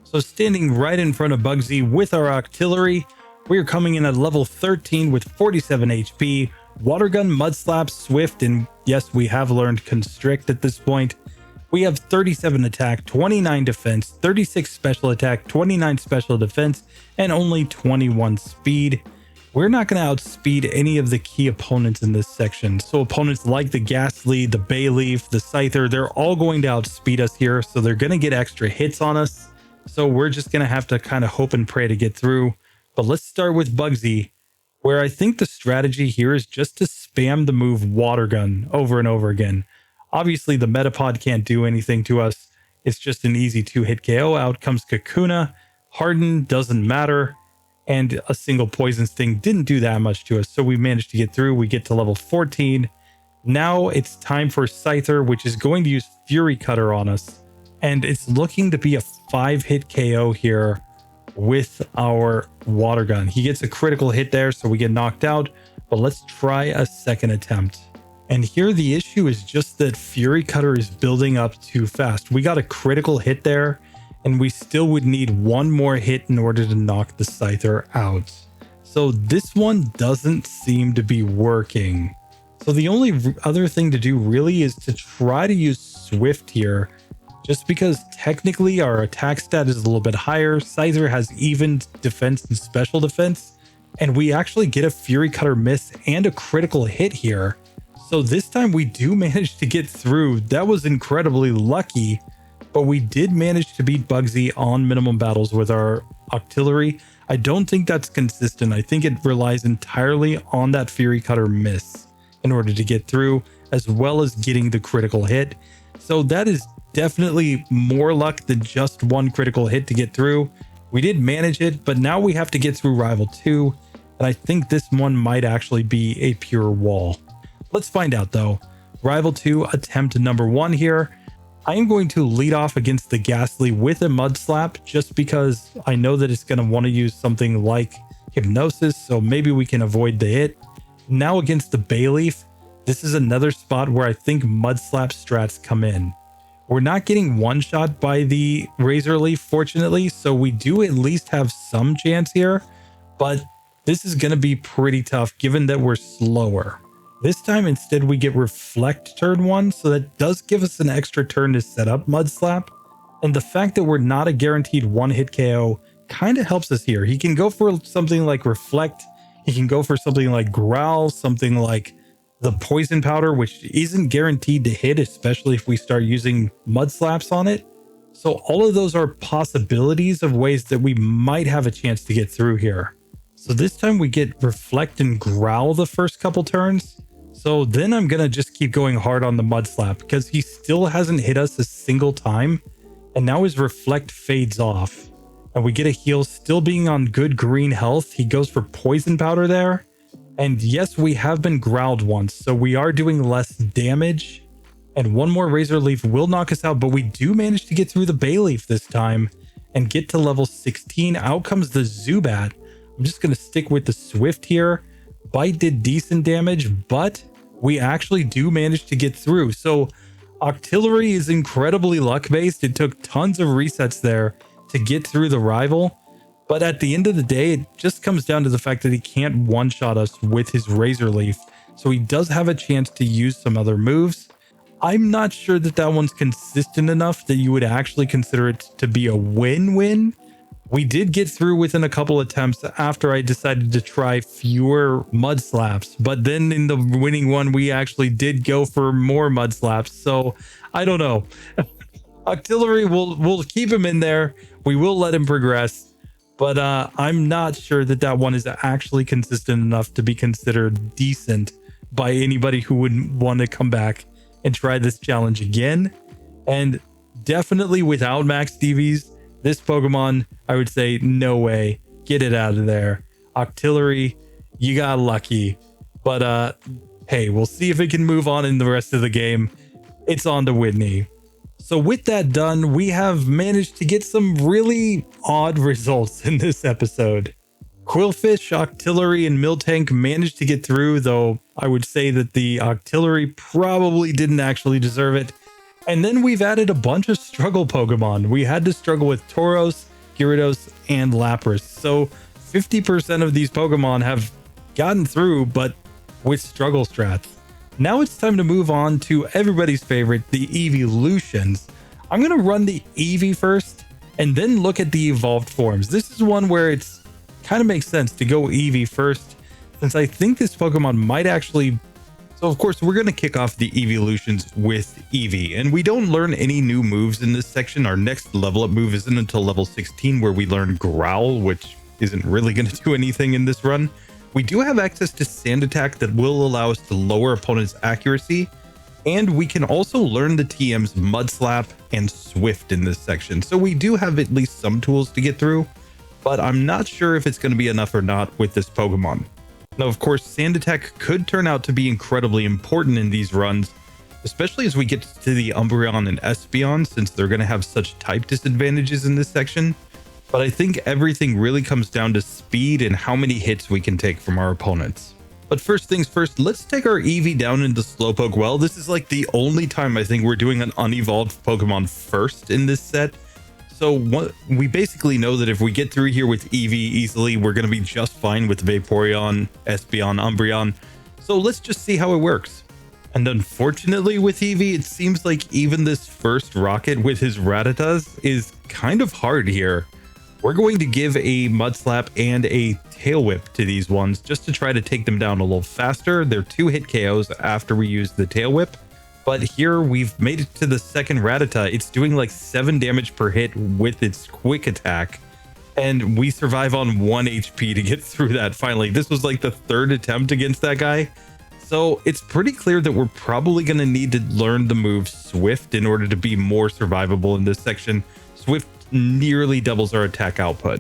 So standing right in front of Bugsy with our Octillery, we are coming in at level 13 with 47 HP, Water Gun, Mud Slap, Swift, and yes, we have learned Constrict at this point. We have 37 attack, 29 defense, 36 special attack, 29 special defense, and only 21 speed. We're not going to outspeed any of the key opponents in this section. So opponents like the Ghastly, the Bayleaf, the Scyther, they're all going to outspeed us here. So they're going to get extra hits on us. So we're just going to have to kind of hope and pray to get through. But let's start with Bugsy, where I think the strategy here is just to spam the move Water Gun over and over again. Obviously, the Metapod can't do anything to us. It's just an easy 2-hit KO. Out comes Kakuna. Harden doesn't matter. And a single Poison Sting didn't do that much to us. So we managed to get through. We get to level 14. Now it's time for Scyther, which is going to use Fury Cutter on us. And it's looking to be a 5-hit KO here with our Water Gun. He gets a critical hit there, so we get knocked out. But let's try a second attempt. And here the issue is just that Fury Cutter is building up too fast. We got a critical hit there, and we still would need one more hit in order to knock the Scyther out. So this one doesn't seem to be working. So the only other thing to do really is to try to use Swift here, just because technically our attack stat is a little bit higher. Scyther has even defense and special defense, and we actually get a Fury Cutter miss and a critical hit here. So this time we do manage to get through. That was incredibly lucky, but we did manage to beat Bugsy on minimum battles with our Octillery. I don't think that's consistent. I think it relies entirely on that Fury Cutter miss in order to get through, as well as getting the critical hit. So that is definitely more luck than just one critical hit to get through. We did manage it, but now we have to get through Rival 2, and I think this one might actually be a pure wall. Let's find out though. Rival 2, attempt number 1 here. I am going to lead off against the Ghastly with a Mud Slap just because I know that it's going to want to use something like Hypnosis, so maybe we can avoid the hit. Now against the Bayleaf, this is another spot where I think Mud Slap strats come in. We're not getting one-shot by the Razor Leaf, fortunately, so we do at least have some chance here, but this is going to be pretty tough given that we're slower. This time, instead, we get Reflect turn 1, so that does give us an extra turn to set up Mud Slap. And the fact that we're not a guaranteed one-hit KO kind of helps us here. He can go for something like Reflect. He can go for something like Growl, something like the Poison Powder, which isn't guaranteed to hit, especially if we start using Mud Slaps on it. So all of those are possibilities of ways that we might have a chance to get through here. So this time we get Reflect and Growl the first couple turns. So then I'm going to just keep going hard on the Mud Slap because he still hasn't hit us a single time. And now his Reflect fades off. And we get a heal still being on good green health. He goes for Poison Powder there. And yes, we have been growled once, so we are doing less damage. And one more Razor Leaf will knock us out, but we do manage to get through the Bayleaf this time and get to level 16. Out comes the Zubat. I'm just going to stick with the Swift here. Bite did decent damage, but we actually do manage to get through. So Octillery is incredibly luck-based. It took tons of resets there to get through the rival. But at the end of the day, it just comes down to the fact that he can't one-shot us with his Razor Leaf. So he does have a chance to use some other moves. I'm not sure that that one's consistent enough that you would actually consider it to be a win-win. We did get through within a couple attempts after I decided to try fewer Mud Slaps. But then in the winning one, we actually did go for more Mud Slaps. So I don't know. Octillery, we'll keep him in there. We will let him progress. But I'm not sure that that one is actually consistent enough to be considered decent by anybody who wouldn't want to come back and try this challenge again. And definitely without max DVs, this Pokemon, I would say, no way. Get it out of there. Octillery, you got lucky. But hey, we'll see if it can move on in the rest of the game. It's on to Whitney. So with that done, we have managed to get some really odd results in this episode. Quilfish, Octillery, and Miltank managed to get through, though I would say that the Octillery probably didn't actually deserve it. And then we've added a bunch of struggle Pokemon. We had to struggle with Tauros, Gyarados, and Lapras. So 50% of these Pokemon have gotten through, but with struggle strats. Now it's time to move on to everybody's favorite, the Eeveelutions. I'm going to run the Eevee first and then look at the evolved forms. This is one where it's kind of makes sense to go Eevee first, since I think this Pokemon might actually... So of course, we're going to kick off the Eeveelutions with Eevee, and we don't learn any new moves in this section. Our next level up move isn't until level 16, where we learn Growl, which isn't really going to do anything in this run. We do have access to Sand Attack that will allow us to lower opponents' accuracy, and we can also learn the TM's Mud Slap and Swift in this section. So we do have at least some tools to get through, but I'm not sure if it's going to be enough or not with this Pokemon. Now, of course, Sand Attack could turn out to be incredibly important in these runs, especially as we get to the Umbreon and Espeon, since they're going to have such type disadvantages in this section. But I think everything really comes down to speed and how many hits we can take from our opponents. But first things first, let's take our Eevee down into Slowpoke Well. This is like the only time I think we're doing an unevolved Pokemon first in this set. So we basically know that if we get through here with Eevee easily, we're going to be just fine with Vaporeon, Espeon, Umbreon. So let's just see how it works. And unfortunately with Eevee, it seems like even this first rocket with his Rattatas is kind of hard here. We're going to give a Mud Slap and a Tail Whip to these ones just to try to take them down a little faster. They're 2-hit KOs after we use the Tail Whip. But here we've made it to the second Rattata. It's doing like 7 damage per hit with its quick attack. And we survive on 1 HP to get through that finally. This was like the 3rd attempt against that guy. So it's pretty clear that we're probably going to need to learn the move Swift in order to be more survivable in this section. Swift nearly doubles our attack output.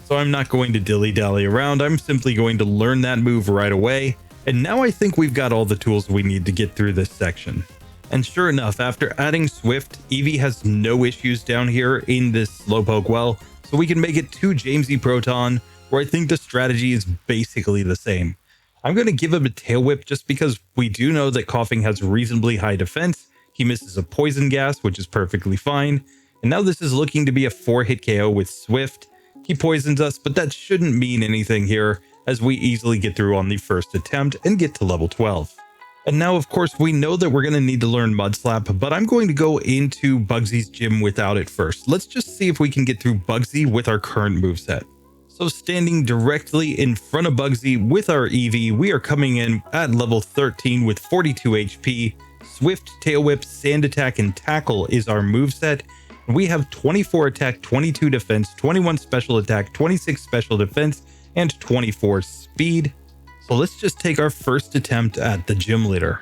So I'm not going to dilly-dally around. I'm simply going to learn that move right away. And now I think we've got all the tools we need to get through this section. And sure enough, after adding Swift, Eevee has no issues down here in this Slowpoke Well. So we can make it 2 Jamesy Proton, where I think the strategy is basically the same. I'm going to give him a Tail Whip just because we do know that Coughing has reasonably high defense. He misses a Poison Gas, which is perfectly fine. And now this is looking to be a 4-hit KO with Swift. He poisons us, but that shouldn't mean anything here, as we easily get through on the first attempt and get to level 12. And now, of course, we know that we're going to need to learn Mud Slap, but I'm going to go into Bugsy's gym without it first. Let's just see if we can get through Bugsy with our current moveset. So standing directly in front of Bugsy with our Eevee, we are coming in at level 13 with 42 HP. Swift, Tail Whip, Sand Attack, and Tackle is our moveset. We have 24 attack, 22 defense, 21 special attack, 26 special defense, and 24 speed. So let's just take our first attempt at the gym leader.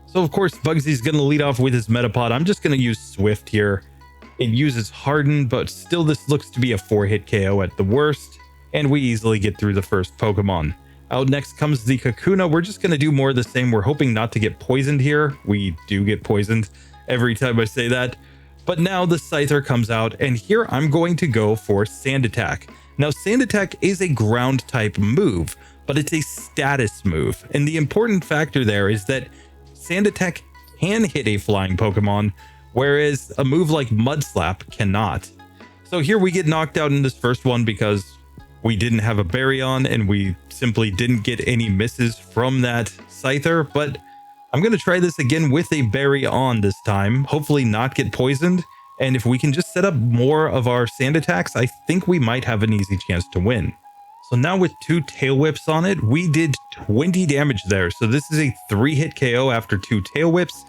So of course, Bugsy's going to lead off with his Metapod. I'm just going to use Swift here. It uses Harden, but still this looks to be a 4-hit KO at the worst, and we easily get through the first Pokemon. Out next comes the Kakuna. We're just going to do more of the same. We're hoping not to get poisoned here. We do get poisoned every time I say that. But now the Scyther comes out, and here I'm going to go for Sand Attack. Now, Sand Attack is a ground type move, but it's a status move. And the important factor there is that Sand Attack can hit a flying Pokemon, whereas a move like Mud Slap cannot. So here we get knocked out in this first one because we didn't have a Vaporeon and we simply didn't get any misses from that Scyther. But I'm going to try this again with a Vaporeon this time, hopefully not get poisoned. And if we can just set up more of our Sand Attacks, I think we might have an easy chance to win. So now with 2 Tail Whips on it, we did 20 damage there. So this is a 3-hit KO after 2 Tail Whips.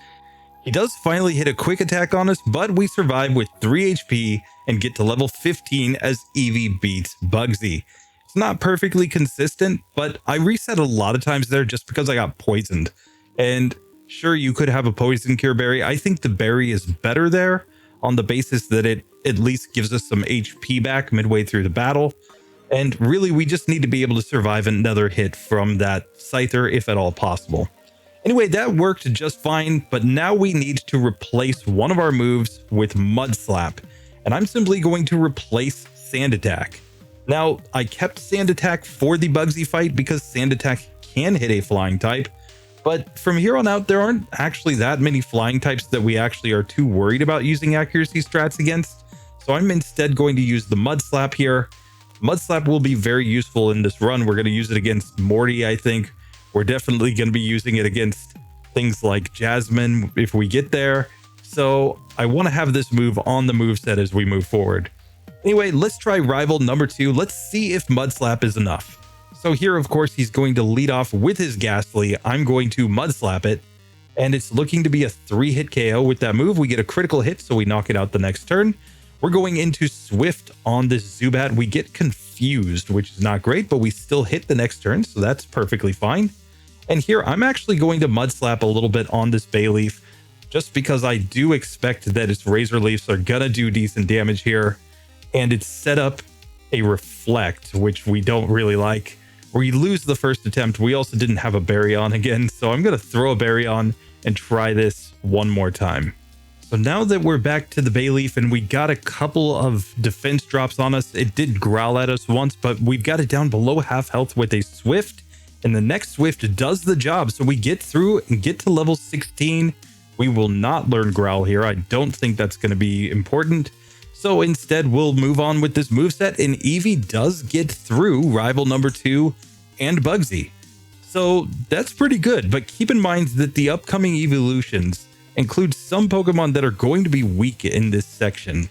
He does finally hit a quick attack on us, but we survive with 3 HP and get to level 15 as Eevee beats Bugsy. It's not perfectly consistent, but I reset a lot of times there just because I got poisoned. And sure, you could have a Poison Cure Berry. I think the berry is better there on the basis that it at least gives us some HP back midway through the battle. And really, we just need to be able to survive another hit from that Scyther if at all possible. Anyway, that worked just fine, but now we need to replace one of our moves with Mud Slap, and I'm simply going to replace Sand Attack. Now, I kept Sand Attack for the Bugsy fight because Sand Attack can hit a flying type, but from here on out, there aren't actually that many flying types that we actually are too worried about using accuracy strats against, so I'm instead going to use the Mud Slap here. Mud Slap will be very useful in this run. We're going to use it against Morty, I think. We're definitely going to be using it against things like Jasmine if we get there. So I want to have this move on the moveset as we move forward. Anyway, let's try rival number 2. Let's see if Mud Slap is enough. So here, of course, he's going to lead off with his Ghastly. I'm going to Mud Slap it. And it's looking to be a 3-hit KO with that move. We get a critical hit, so we knock it out the next turn. We're going into Swift on this Zubat. We get confused, which is not great, but we still hit the next turn, so that's perfectly fine. And here, I'm actually going to Mud Slap a little bit on this Bayleaf, just because I do expect that its Razor Leafs are gonna do decent damage here. And it's set up a Reflect, which we don't really like. We lose the first attempt. We also didn't have a Vaporeon again, so I'm gonna throw a Vaporeon and try this one more time. So now that we're back to the Bayleaf and we got a couple of defense drops on us, it did growl at us once, but we've got it down below half health with a Swift. And the next Swift does the job. So we get through and get to level 16. We will not learn Growl here. I don't think that's going to be important. So instead, we'll move on with this moveset. And Eevee does get through rival number 2 and Bugsy. So that's pretty good. But keep in mind that the upcoming evolutions include some Pokemon that are going to be weak in this section.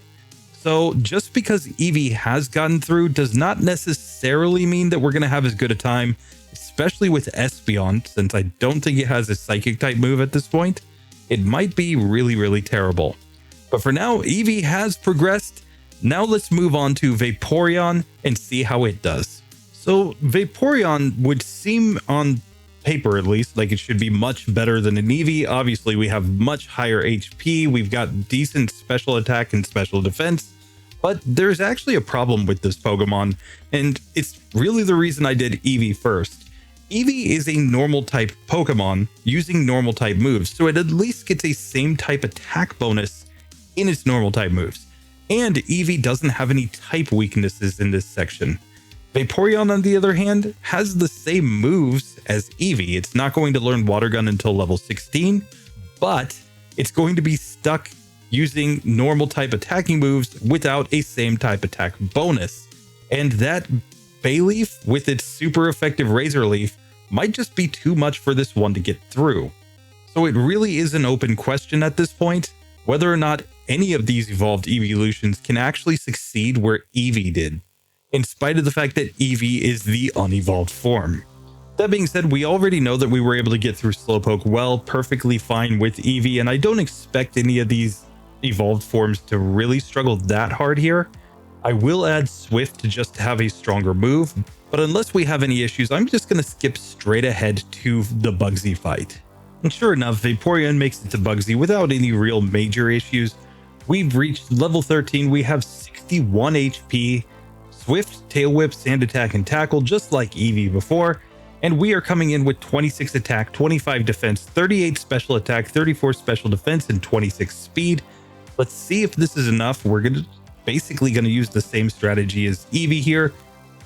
So just because Eevee has gotten through does not necessarily mean that we're going to have as good a time, especially with Espeon, since I don't think it has a Psychic type move at this point. It might be really, really terrible. But for now, Eevee has progressed. Now let's move on to Vaporeon and see how it does. So Vaporeon would seem on paper, at least, like it should be much better than an Eevee. Obviously, we have much higher HP. We've got decent special attack and special defense. But there's actually a problem with this Pokemon, and it's really the reason I did Eevee first. Eevee is a normal type Pokemon using normal type moves, so it at least gets a same type attack bonus in its normal type moves. And Eevee doesn't have any type weaknesses in this section. Vaporeon, on the other hand, has the same moves as Eevee. It's not going to learn Water Gun until level 16, but it's going to be stuck using normal type attacking moves without a same type attack bonus. And that Bayleaf with its super effective Razor Leaf might just be too much for this one to get through. So it really is an open question at this point, whether or not any of these evolved evolutions can actually succeed where Eevee did, in spite of the fact that Eevee is the unevolved form. That being said, we already know that we were able to get through Slowpoke well, perfectly fine with Eevee, and I don't expect any of these evolved forms to really struggle that hard here. I will add Swift just to have a stronger move, but unless we have any issues, I'm just going to skip straight ahead to the Bugsy fight. And sure enough, Vaporeon makes it to Bugsy without any real major issues. We've reached level 13, we have 61 HP, Swift, Tail Whip, Sand Attack, and Tackle just like Eevee before, and we are coming in with 26 attack, 25 defense, 38 special attack, 34 special defense, and 26 speed. Let's see if this is enough. We're basically going to use the same strategy as Eevee here,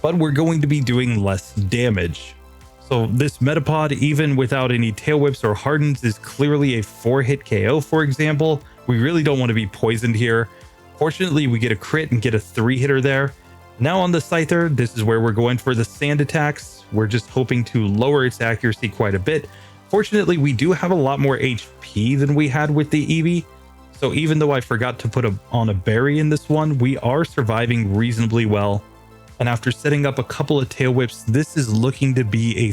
but we're going to be doing less damage. So this Metapod, even without any Tail Whips or Hardens, is clearly a 4-hit KO, for example. We really don't want to be poisoned here. Fortunately, we get a crit and get a 3-hitter there. Now on the Scyther, this is where we're going for the sand attacks. We're just hoping to lower its accuracy quite a bit. Fortunately, we do have a lot more HP than we had with the Eevee. So even though I forgot to put on a berry in this one, we are surviving reasonably well. And after setting up a couple of Tail Whips, this is looking to be a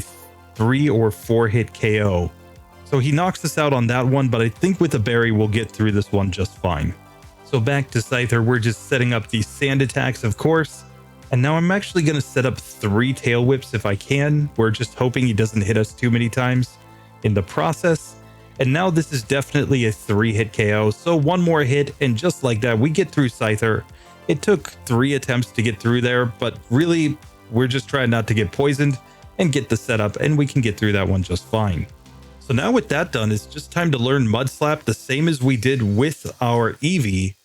3 or 4-hit KO. So he knocks us out on that one, but I think with a berry, we'll get through this one just fine. So back to Scyther, we're just setting up the sand attacks, of course. And now I'm actually going to set up 3 Tail Whips if I can. We're just hoping he doesn't hit us too many times in the process. And now this is definitely a 3-hit KO. So one more hit, and just like that, we get through Scyther. It took 3 attempts to get through there, but really, we're just trying not to get poisoned and get the setup, and we can get through that one just fine. So now with that done, it's just time to learn Mud Slap the same as we did with our Eevee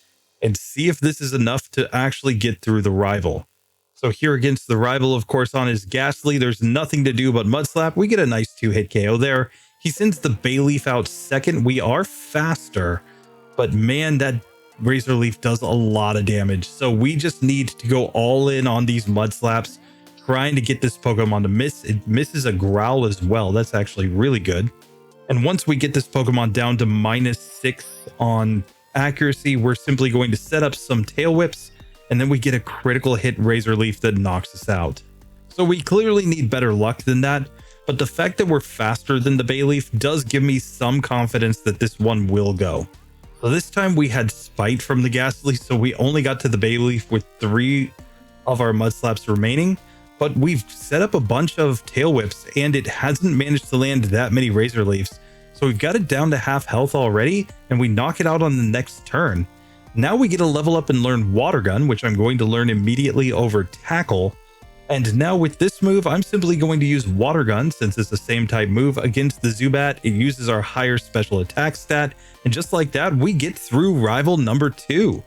and see if this is enough to actually get through the rival. So here against the rival, of course, on his Ghastly, there's nothing to do but Mud Slap. We get a nice 2-hit KO there. He sends the Bayleaf out second. We are faster, but man, that Razor Leaf does a lot of damage. So we just need to go all in on these Mud Slaps, trying to get this Pokemon to miss. It misses a Growl as well. That's actually really good. And once we get this Pokemon down to -6 on accuracy, we're simply going to set up some Tail Whips, and then we get a critical hit Razor Leaf that knocks us out. So we clearly need better luck than that, but the fact that we're faster than the Bayleaf does give me some confidence that this one will go. So this time we had Spite from the Ghastly, so we only got to the Bayleaf with 3 of our Mud Slaps remaining, but we've set up a bunch of Tail Whips and it hasn't managed to land that many Razor Leafs. So we've got it down to half health already, and we knock it out on the next turn. Now we get a level up and learn Water Gun, which I'm going to learn immediately over Tackle. And now with this move, I'm simply going to use Water Gun since it's the same type move against the Zubat. It uses our higher special attack stat, and just like that, we get through rival number 2.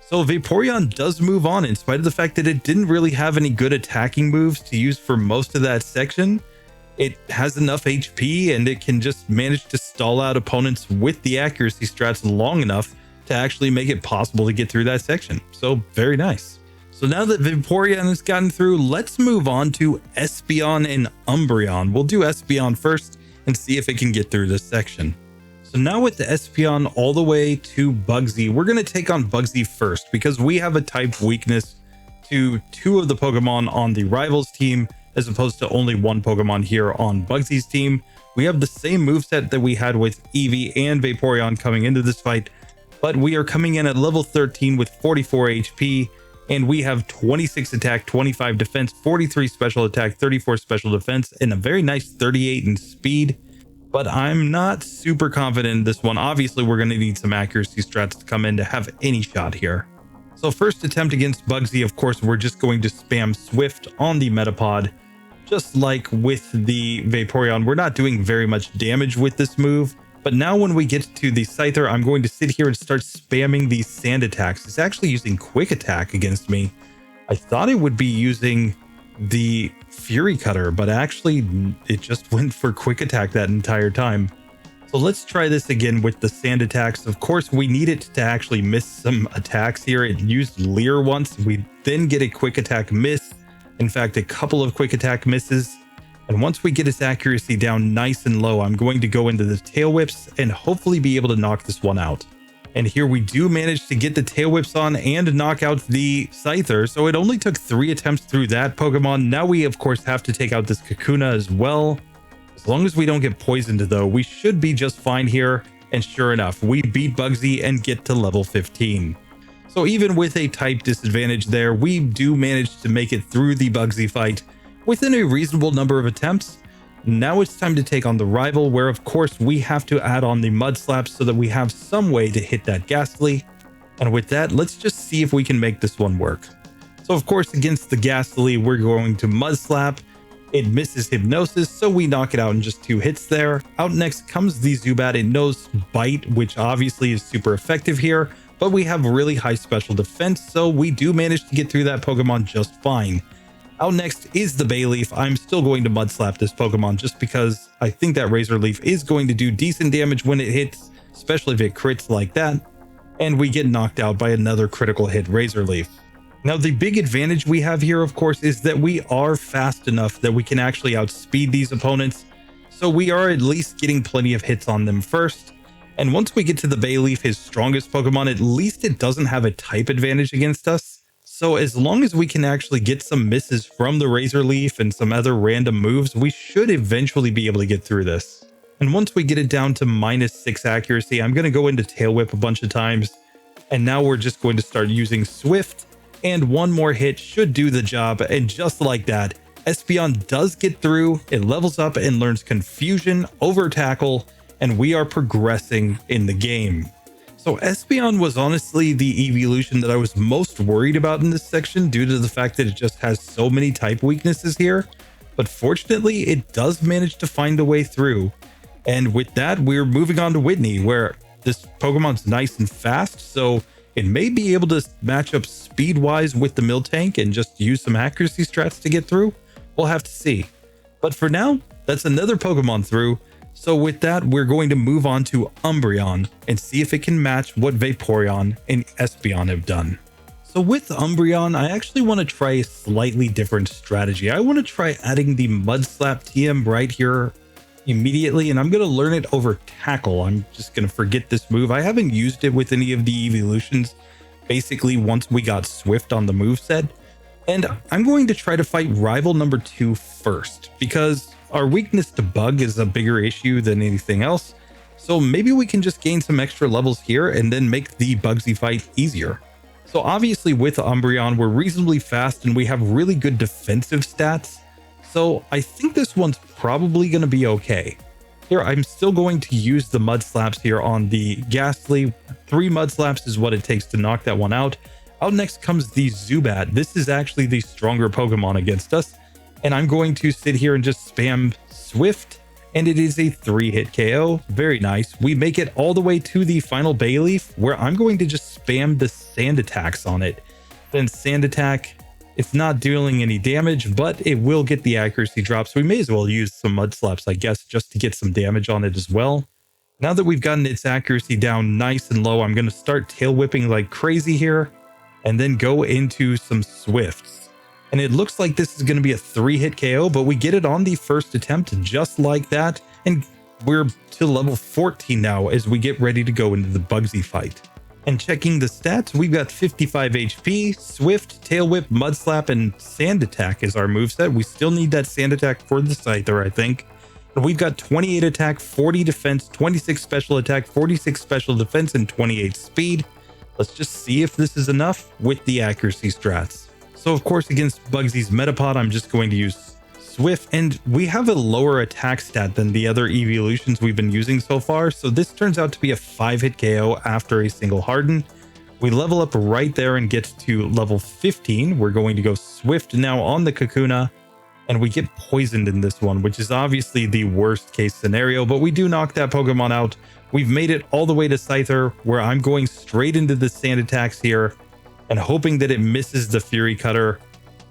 So Vaporeon does move on in spite of the fact that it didn't really have any good attacking moves to use for most of that section. It has enough HP and it can just manage to stall out opponents with the accuracy strats long enough to actually make it possible to get through that section. So very nice. So now that Vaporeon has gotten through, let's move on to Espeon and Umbreon. We'll do Espeon first and see if it can get through this section. So now with the Espeon all the way to Bugsy, we're going to take on Bugsy first because we have a type weakness to 2 of the Pokemon on the rivals team as opposed to only 1 Pokemon here on Bugsy's team. We have the same moveset that we had with Eevee and Vaporeon coming into this fight, but we are coming in at level 13 with 44 HP, and we have 26 attack, 25 defense, 43 special attack, 34 special defense, and a very nice 38 in speed. But I'm not super confident in this one. Obviously, we're going to need some accuracy strats to come in to have any shot here. So first attempt against Bugsy, of course, we're just going to spam Swift on the Metapod. Just like with the Vaporeon, we're not doing very much damage with this move. But now when we get to the Scyther, I'm going to sit here and start spamming these sand attacks. It's actually using Quick Attack against me. I thought it would be using the Fury Cutter, but actually it just went for Quick Attack that entire time. So let's try this again with the sand attacks. Of course, we need it to actually miss some attacks here. It used Leer once. We then get a Quick Attack miss. In fact, a couple of Quick Attack misses. And once we get its accuracy down nice and low, I'm going to go into the Tail Whips and hopefully be able to knock this one out. And here we do manage to get the Tail Whips on and knock out the Scyther. So it only took 3 attempts through that Pokemon. Now we, of course, have to take out this Kakuna as well. As long as we don't get poisoned, though, we should be just fine here. And sure enough, we beat Bugsy and get to level 15. So even with a type disadvantage there, we do manage to make it through the Bugsy fight within a reasonable number of attempts. Now it's time to take on the rival, where of course we have to add on the Mud Slap so that we have some way to hit that Ghastly. And with that, let's just see if we can make this one work. So of course against the Ghastly, we're going to Mud Slap. It misses Hypnosis, so we knock it out in just 2 hits there. Out next comes the Zubat. It knows Bite, which obviously is super effective here, but we have really high special defense, so we do manage to get through that Pokemon just fine. Out next is the Bayleaf. I'm still going to Mud Slap this Pokemon just because I think that Razor Leaf is going to do decent damage when it hits, especially if it crits like that. And we get knocked out by another critical hit Razor Leaf. Now, the big advantage we have here, of course, is that we are fast enough that we can actually outspeed these opponents. So we are at least getting plenty of hits on them first. And once we get to the Bayleaf, his strongest Pokemon, at least it doesn't have a type advantage against us. So as long as we can actually get some misses from the Razor Leaf and some other random moves, we should eventually be able to get through this. And once we get it down to -6 accuracy, I'm going to go into Tail Whip a bunch of times. And now we're just going to start using Swift. And one more hit should do the job, and just like that, Espeon does get through, it levels up and learns Confusion over Tackle, and we are progressing in the game. So Espeon was honestly the evolution that I was most worried about in this section due to the fact that it just has so many type weaknesses here, but fortunately it does manage to find a way through. And with that, we're moving on to Whitney, where this Pokemon's nice and fast, so it may be able to match up speed-wise with the Miltank and just use some accuracy strats to get through. We'll have to see. But for now, that's another Pokemon through. So with that, we're going to move on to Umbreon and see if it can match what Vaporeon and Espeon have done. So with Umbreon, I actually want to try a slightly different strategy. I want to try adding the Mud Slap TM right here immediately, and I'm going to learn it over Tackle. I'm just going to forget this move. I haven't used it with any of the evolutions, basically once we got Swift on the moveset. And I'm going to try to fight rival number 2 first, because our weakness to Bug is a bigger issue than anything else. So maybe we can just gain some extra levels here and then make the Bugsy fight easier. So obviously with Umbreon, we're reasonably fast and we have really good defensive stats. So I think this one's probably going to be okay. Here, I'm still going to use the Mud Slaps here on the Ghastly. 3 Mud Slaps is what it takes to knock that one out. Out next comes the Zubat. This is actually the stronger Pokemon against us. And I'm going to sit here and just spam Swift. And it is a 3-hit KO. Very nice. We make it all the way to the final Bayleaf, where I'm going to just spam the Sand Attacks on it. Then Sand Attack. It's not dealing any damage, but it will get the accuracy drop, so we may as well use some Mud Slaps, I guess, just to get some damage on it as well. Now that we've gotten its accuracy down nice and low, I'm going to start Tail Whipping like crazy here, and then go into some Swifts. And it looks like this is going to be a 3-hit KO, but we get it on the first attempt just like that, and we're to level 14 now as we get ready to go into the Bugsy fight. And checking the stats, we've got 55 HP, Swift, Tail Whip, Mud Slap, and Sand Attack is our moveset. We still need that Sand Attack for the Scyther, I think. But we've got 28 attack, 40 defense, 26 special attack, 46 special defense, and 28 speed. Let's just see if this is enough with the accuracy strats. So of course, against Bugsy's Metapod, I'm just going to use Swift, and we have a lower attack stat than the other evolutions we've been using so far, so this turns out to be a 5-hit KO after a single Harden. We level up right there and get to level 15. We're going to go Swift now on the Kakuna, and we get poisoned in this one, which is obviously the worst case scenario, but we do knock that Pokemon out. We've made it all the way to Scyther, where I'm going straight into the Sand Attacks here and hoping that it misses the Fury Cutter.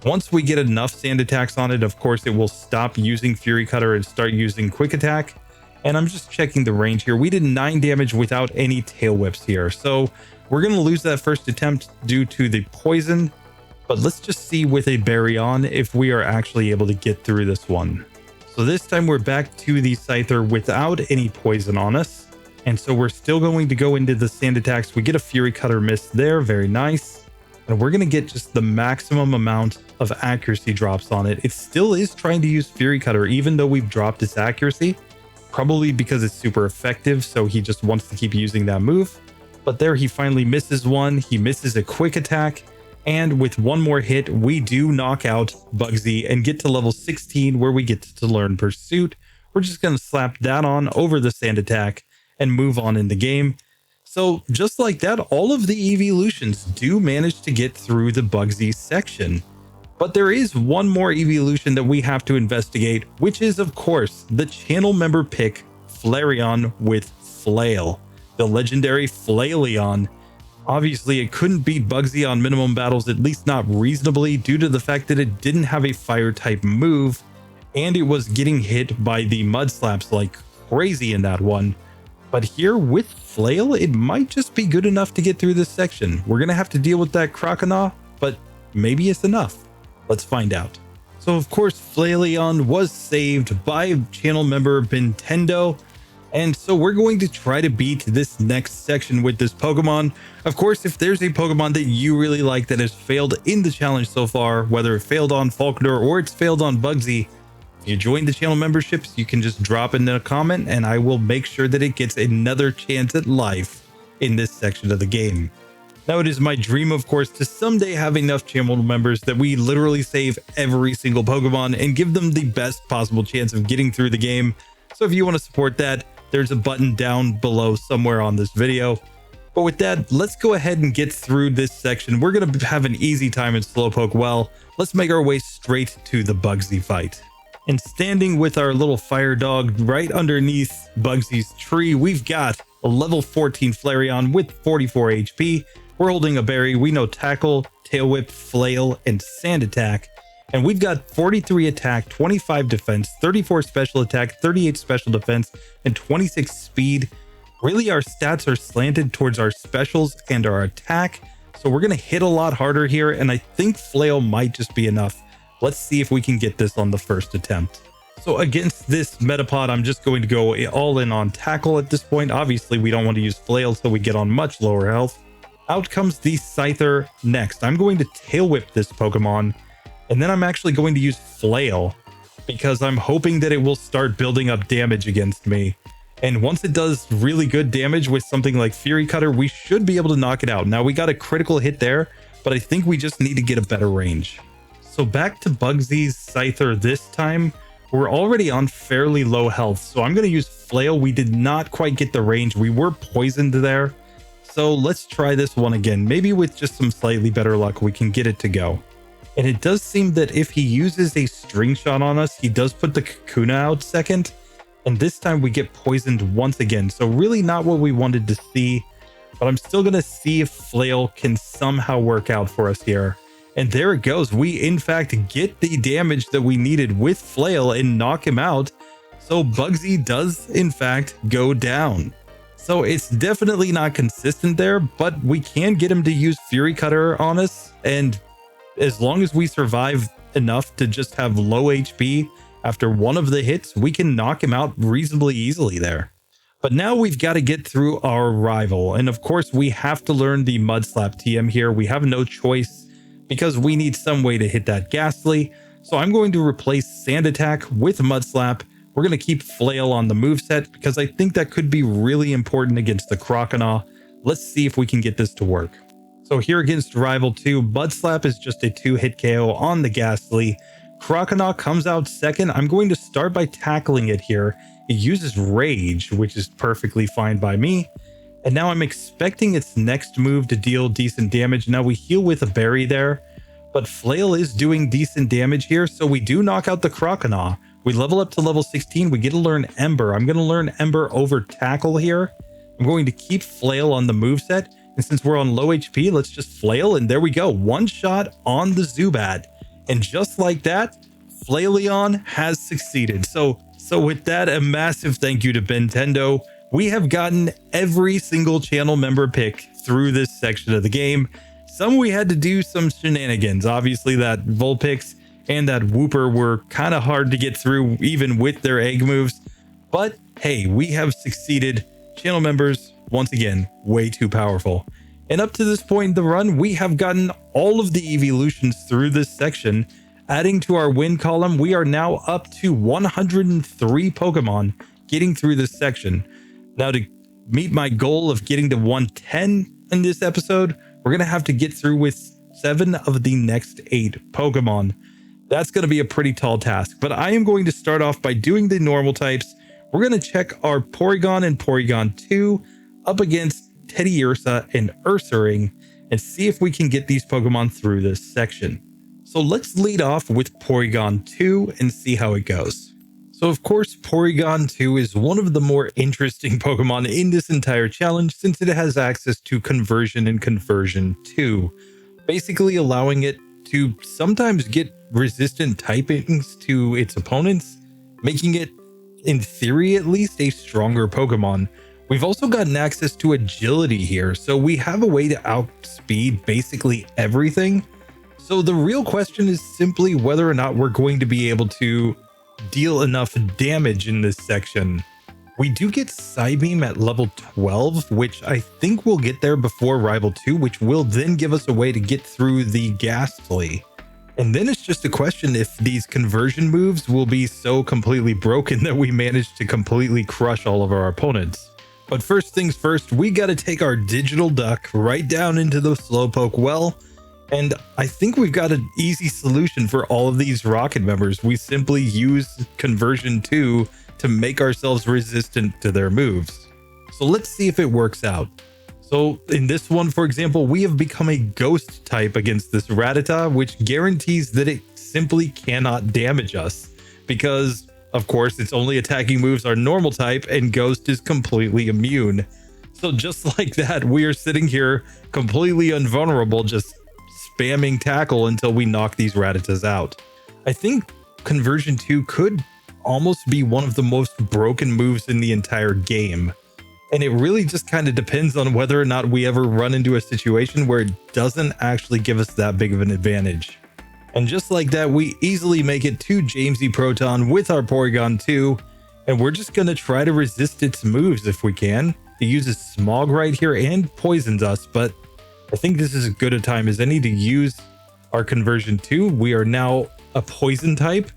Once we get enough Sand Attacks on it, of course, it will stop using Fury Cutter and start using Quick Attack. And I'm just checking the range here. We did 9 damage without any Tail Whips here. So we're going to lose that first attempt due to the poison. But let's just see with a Vaporeon if we are actually able to get through this one. So this time we're back to the Scyther without any poison on us. And so we're still going to go into the Sand Attacks. We get a Fury Cutter miss there. Very nice. And we're going to get just the maximum amount of accuracy drops on it. It still is trying to use Fury Cutter, even though we've dropped its accuracy. probably because it's super effective, so he just wants to keep using that move. But there he finally misses one. He misses a quick attack, and with one more hit, we do knock out Bugsy and get to level 16, where we get to learn Pursuit. We're just going to slap that on over the sand attack and move on in the game. So just like that, all of the evolutions do manage to get through the Bugsy section. But there is one more evolution that we have to investigate, which is, of course, the channel member pick Flareon with Flail, the legendary Flailion. Obviously, it couldn't beat Bugsy on minimum battles, at least not reasonably, due to the fact that it didn't have a fire type move, and it was getting hit by the mud slaps like crazy in that one. But here with Flail, it might just be good enough to get through this section. We're going to have to deal with that Croconaw, but maybe it's enough. Let's find out. So of course, Flailion was saved by channel member Bentendo, and so we're going to try to beat this next section with this Pokemon. Of course, if there's a Pokemon that you really like that has failed in the challenge so far, whether it failed on Falkner or it's failed on Bugsy, if you join the channel memberships, you can just drop in a comment and I will make sure that it gets another chance at life in this section of the game. Now, it is my dream, of course, to someday have enough channel members that we literally save every single Pokemon and give them the best possible chance of getting through the game. So if you want to support that, there's a button down below somewhere on this video. But with that, let's go ahead and get through this section. We're going to have an easy time in Slowpoke well. Let's make our way straight to the Bugsy fight. And standing with our little fire dog right underneath Bugsy's tree, we've got a level 14 Flareon with 44 HP. We're holding a berry. We know Tackle, Tail Whip, Flail, and Sand Attack. And we've got 43 attack, 25 defense, 34 special attack, 38 special defense, and 26 speed. Really, our stats are slanted towards our specials and our attack. So we're going to hit a lot harder here, and I think Flail might just be enough. Let's see if we can get this on the first attempt. So against this Metapod, I'm just going to go all in on Tackle at this point. Obviously, we don't want to use Flail till we get on much lower health. Out comes the Scyther next. I'm going to Tail Whip this Pokemon, and then I'm actually going to use Flail because I'm hoping that it will start building up damage against me. And once it does really good damage with something like Fury Cutter, we should be able to knock it out. Now, we got a critical hit there, but I think we just need to get a better range. So back to Bugsy's Scyther this time. We're already on fairly low health, so I'm going to use Flail. We did not quite get the range. We were poisoned there. So let's try this one again. Maybe with just some slightly better luck, we can get it to go. And it does seem that if he uses a String Shot on us, he does put the Kakuna out second. And this time we get poisoned once again. So really not what we wanted to see. But I'm still going to see if Flail can somehow work out for us here. And there it goes. We, in fact, get the damage that we needed with Flail and knock him out. So Bugsy does, in fact, go down. So it's definitely not consistent there, but we can get him to use Fury Cutter on us. And as long as we survive enough to just have low HP after one of the hits, we can knock him out reasonably easily there. But now we've got to get through our rival. And of course, we have to learn the Mud Slap TM here. We have no choice because we need some way to hit that Ghastly. So I'm going to replace Sand Attack with Mud Slap. We're going to keep Flail on the moveset because I think that could be really important against the Croconaw. Let's see if we can get this to work. So here against Rival 2, Mud Slap is just a 2-hit KO on the Ghastly. Croconaw comes out second. I'm going to start by tackling it here. It uses Rage, which is perfectly fine by me. And now I'm expecting its next move to deal decent damage. Now we heal with a berry there, but Flail is doing decent damage here, so we do knock out the Croconaw. We level up to level 16. We get to learn Ember. I'm going to learn Ember over Tackle here. I'm going to keep Flail on the moveset. And since we're on low HP, let's just Flail. And there we go. One shot on the Zubat. And just like that, Flailion has succeeded. So with that, a massive thank you to Bentendo. We have gotten every single channel member pick through this section of the game. Some we had to do some shenanigans. Obviously, that Vulpix and that Wooper were kind of hard to get through even with their egg moves. But hey, we have succeeded. Channel members, once again, way too powerful. And up to this point in the run, we have gotten all of the evolutions through this section. Adding to our win column, we are now up to 103 Pokemon getting through this section. Now, to meet my goal of getting to 110 in this episode, we're going to have to get through with 7 of the next 8 Pokemon. That's going to be a pretty tall task, but I am going to start off by doing the normal types. We're going to check our Porygon and Porygon 2 up against Teddiursa and Ursaring and see if we can get these Pokemon through this section. So let's lead off with Porygon 2 and see how it goes. So of course, Porygon 2 is one of the more interesting Pokemon in this entire challenge since it has access to Conversion and Conversion 2, basically allowing it to sometimes get resistant typings to its opponents, making it, in theory at least, a stronger Pokemon. We've also gotten access to Agility here, so we have a way to outspeed basically everything. So the real question is simply whether or not we're going to be able to deal enough damage in this section. We do get Psybeam at level 12, which I think we'll get there before Rival 2, which will then give us a way to get through the Ghastly. And then it's just a question if these conversion moves will be so completely broken that we manage to completely crush all of our opponents. But first things first, we got to take our digital duck right down into the Slowpoke well. And I think we've got an easy solution for all of these rocket members. We simply use Conversion 2 to make ourselves resistant to their moves. So let's see if it works out. So in this one, for example, we have become a ghost type against this Rattata, which guarantees that it simply cannot damage us because, of course, its only attacking moves are normal type and ghost is completely immune. So just like that, we are sitting here completely invulnerable, just spamming tackle until we knock these Rattatas out. I think Conversion 2 could almost be one of the most broken moves in the entire game. And it really just kind of depends on whether or not we ever run into a situation where it doesn't actually give us that big of an advantage. And just like that, we easily make it to Jamesy Proton with our Porygon 2, and we're just going to try to resist its moves if we can. It uses Smog right here and poisons us, but I think this is as good a time as any to use our Conversion 2. We are now a poison type.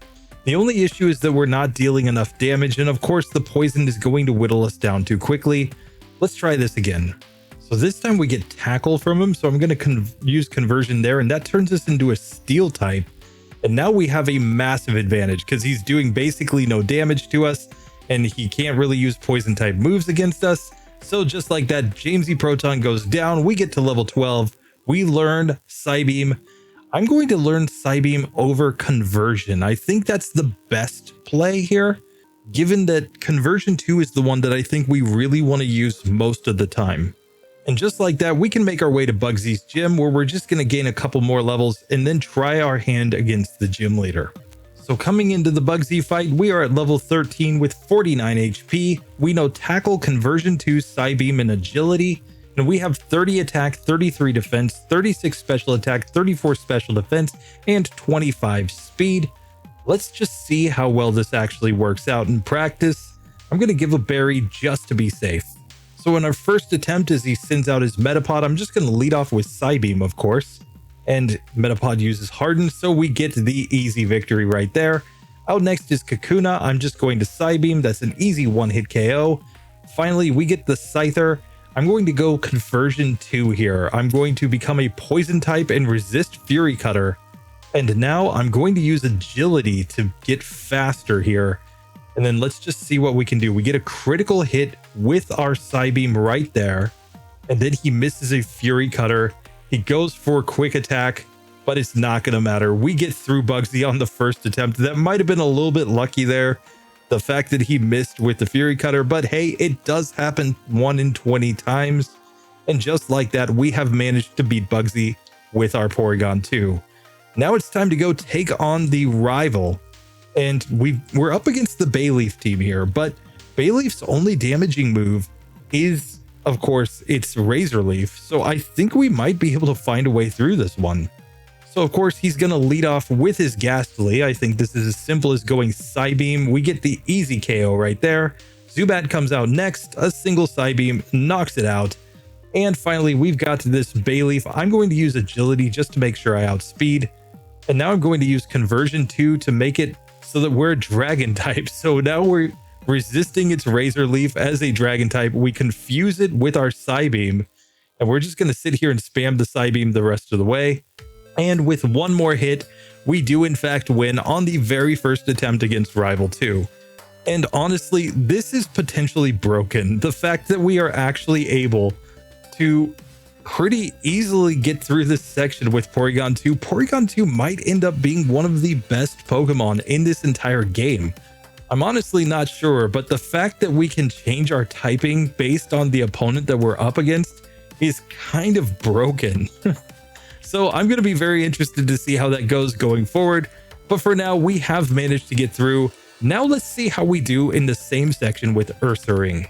The only issue is that we're not dealing enough damage, and of course the poison is going to whittle us down too quickly. Let's try this again. So this time we get Tackle from him, so I'm going to use Conversion there, and that turns us into a Steel type. And now we have a massive advantage because he's doing basically no damage to us, and he can't really use poison type moves against us. So just like that, Jamesy Proton goes down, we get to level 12, we learn Psybeam. I'm going to learn Psybeam over Conversion. I think that's the best play here, given that Conversion 2 is the one that I think we really want to use most of the time. And just like that, we can make our way to Bugsy's gym, where we're just going to gain a couple more levels and then try our hand against the gym leader. So coming into the Bugsy fight, we are at level 13 with 49 HP. We know Tackle, Conversion 2, Psybeam, and Agility. And we have 30 attack, 33 defense, 36 special attack, 34 special defense, and 25 speed. Let's just see how well this actually works out in practice. I'm going to give a berry just to be safe. So in our first attempt, as he sends out his Metapod, I'm just going to lead off with Psybeam, of course. And Metapod uses Harden, so we get the easy victory right there. Out next is Kakuna. I'm just going to Psybeam. That's an easy one-hit KO. Finally, we get the Scyther. I'm going to go Conversion 2 here. I'm going to become a Poison type and resist Fury Cutter. And now I'm going to use Agility to get faster here. And then let's just see what we can do. We get a critical hit with our Psybeam right there. And then he misses a Fury Cutter. He goes for Quick Attack, but it's not going to matter. We get through Bugsy on the first attempt. That might have been a little bit lucky there, the fact that he missed with the Fury Cutter, but hey, it does happen 1 in 20 times. And just like that, we have managed to beat Bugsy with our Porygon 2. Now it's time to go take on the rival. And we're up against the Bayleaf team here, but Bayleaf's only damaging move is, of course, it's Razor Leaf. So I think we might be able to find a way through this one. So of course, he's going to lead off with his Ghastly. I think this is as simple as going Psybeam. We get the easy KO right there. Zubat comes out next. A single Psybeam knocks it out. And finally, we've got this Bayleaf. I'm going to use Agility just to make sure I outspeed. And now I'm going to use Conversion 2 to make it so that we're Dragon type. So now we resisting its Razor Leaf as a Dragon type. We confuse it with our Psybeam, and we're just going to sit here and spam the Psybeam the rest of the way. And with one more hit, we do in fact win on the very first attempt against Rival 2. And honestly, this is potentially broken. The fact that we are actually able to pretty easily get through this section with Porygon 2. Porygon 2 might end up being one of the best Pokemon in this entire game. I'm honestly not sure, but the fact that we can change our typing based on the opponent that we're up against is kind of broken. So I'm going to be very interested to see how that goes going forward. But for now, we have managed to get through. Now let's see how we do in the same section with Ursaring.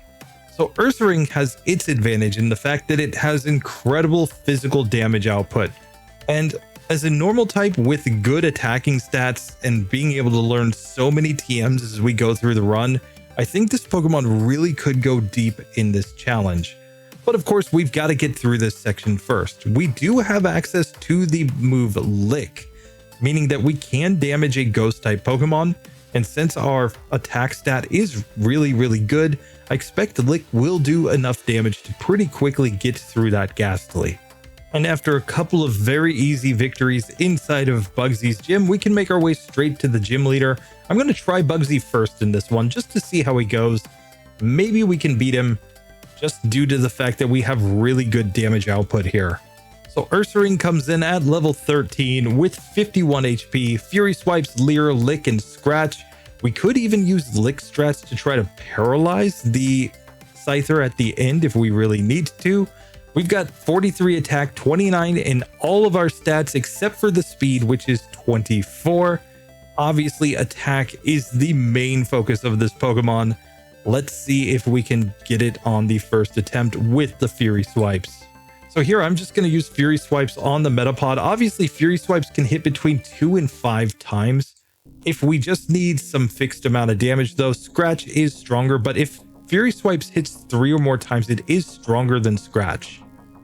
So Ursaring has its advantage in the fact that it has incredible physical damage output. And as a normal type with good attacking stats and being able to learn so many TMs as we go through the run, I think this Pokemon really could go deep in this challenge. But of course, we've got to get through this section first. We do have access to the move Lick, meaning that we can damage a ghost type Pokemon. And since our attack stat is really good, I expect Lick will do enough damage to pretty quickly get through that Ghastly. And after a couple of very easy victories inside of Bugsy's gym, we can make our way straight to the gym leader. I'm going to try Bugsy first in this one just to see how he goes. Maybe we can beat him just due to the fact that we have really good damage output here. So Ursaring comes in at level 13 with 51 HP, Fury Swipes, Leer, Lick, and Scratch. We could even use Lick strats to try to paralyze the Scyther at the end if we really need to. We've got 43 attack, 29 in all of our stats except for the speed, which is 24. Obviously, attack is the main focus of this Pokemon. Let's see if we can get it on the first attempt with the Fury Swipes. So here, I'm just going to use Fury Swipes on the Metapod. Obviously, Fury Swipes can hit between 2 and 5 times. If we just need some fixed amount of damage, though, Scratch is stronger. But if Fury Swipes hits 3 or more times, it is stronger than Scratch.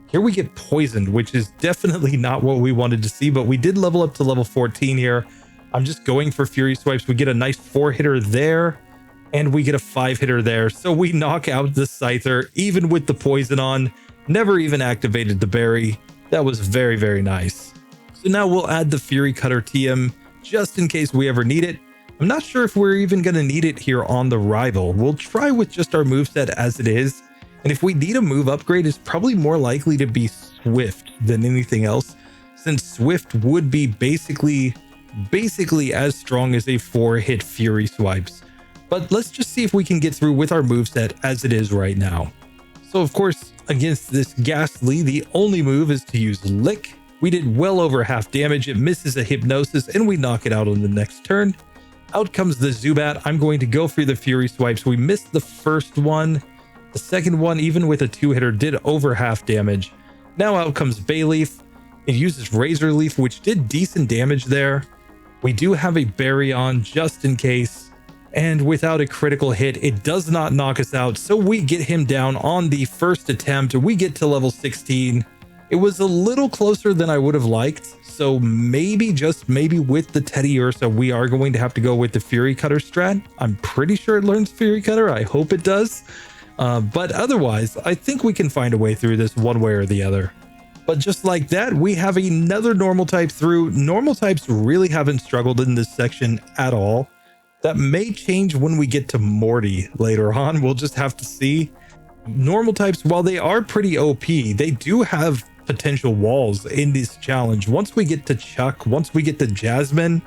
Here we get Poisoned, which is definitely not what we wanted to see, but we did level up to level 14 here. I'm just going for Fury Swipes. We get a nice 4-hitter there. And we get a 5-hitter there. So we knock out the Scyther, even with the poison on. Never even activated the berry. That was very nice. So now we'll add the Fury Cutter TM just in case we ever need it. I'm not sure if we're even going to need it here on the Rival. We'll try with just our moveset as it is. And if we need a move upgrade, it's probably more likely to be Swift than anything else, since Swift would be basically as strong as a 4-hit Fury Swipes. But let's just see if we can get through with our moveset as it is right now. So of course, against this Ghastly, the only move is to use Lick. We did well over half damage. It misses a Hypnosis and we knock it out on the next turn. Out comes the Zubat. I'm going to go for the Fury Swipes. We missed the first one. The second one, even with a 2-hitter, did over half damage. Now out comes Bayleaf. It uses Razor Leaf, which did decent damage there. We do have a Berry on just in case. And without a critical hit, it does not knock us out. So we get him down on the first attempt. We get to level 16. It was a little closer than I would have liked. So maybe, just maybe with the Teddiursa, we are going to have to go with the Fury Cutter strat. I'm pretty sure it learns Fury Cutter. I hope it does. But otherwise, I think we can find a way through this one way or the other. But just like that, we have another normal type through. Normal types really haven't struggled in this section at all. That may change when we get to Morty later on. We'll just have to see. Normal types, while they are pretty OP, they do have potential walls in this challenge. Once we get to Chuck, once we get to Jasmine,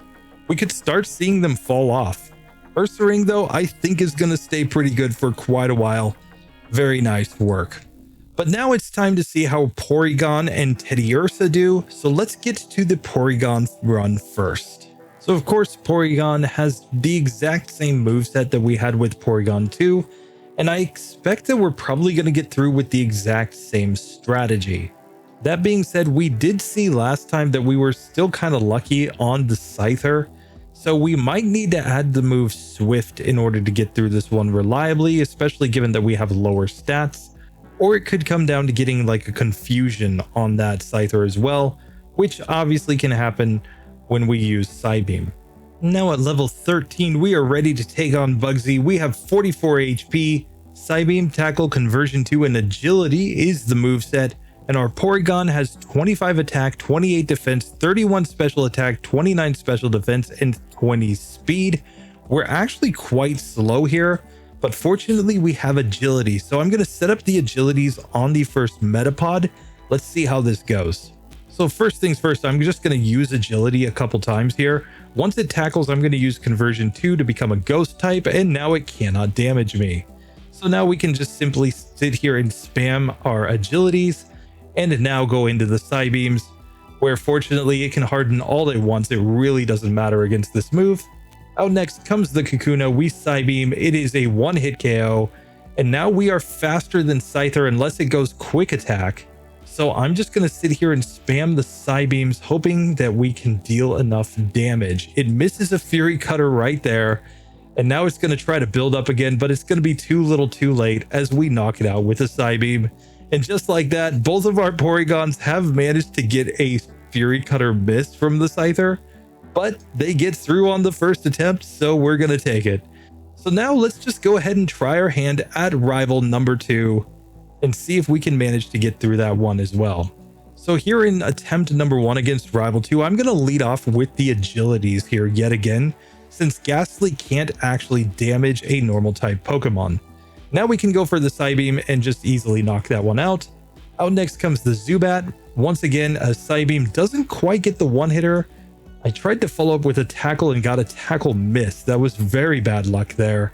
we could start seeing them fall off. Ursaring, though, I think is going to stay pretty good for quite a while. Very nice work. But now it's time to see how Porygon and Teddiursa do. So let's get to the Porygon run first. So of course, Porygon has the exact same moveset that we had with Porygon 2, and I expect that we're probably going to get through with the exact same strategy. That being said, we did see last time that we were still kind of lucky on the Scyther, so we might need to add the move Swift in order to get through this one reliably, especially given that we have lower stats, or it could come down to getting like a confusion on that Scyther as well, which obviously can happen when we use Psybeam. Now at level 13, we are ready to take on Bugsy. We have 44 HP, Psybeam, Tackle, Conversion 2, and Agility is the moveset. And our Porygon has 25 attack, 28 defense, 31 special attack, 29 special defense, and 20 speed. We're actually quite slow here, but fortunately we have agility. So I'm going to set up the agilities on the first Metapod. Let's see how this goes. So first things first, I'm just going to use agility a couple times here. Once it tackles, I'm going to use conversion 2 to become a ghost type, and now it cannot damage me. So now we can just simply sit here and spam our agilities, and now go into the Psybeams, where fortunately it can harden all it wants. It really doesn't matter against this move. Out next comes the Kakuna. We Psybeam. It is a one-hit KO, and now we are faster than Scyther unless it goes quick attack. So I'm just going to sit here and spam the Psybeams, hoping that we can deal enough damage. It misses a Fury Cutter right there, and now it's going to try to build up again, but it's going to be too little too late as we knock it out with a Psybeam. And just like that, both of our Porygons have managed to get a Fury Cutter miss from the Scyther, but they get through on the first attempt, so we're going to take it. So now let's just go ahead and try our hand at rival number 2 and see if we can manage to get through that one as well. So here in attempt number 1 against rival 2, I'm going to lead off with the agilities here yet again, since Ghastly can't actually damage a normal type Pokemon. Now we can go for the Psybeam and just easily knock that one out. Out next comes the Zubat. Once again, a Psybeam doesn't quite get the one-hitter. I tried to follow up with a tackle and got a tackle miss. That was very bad luck there.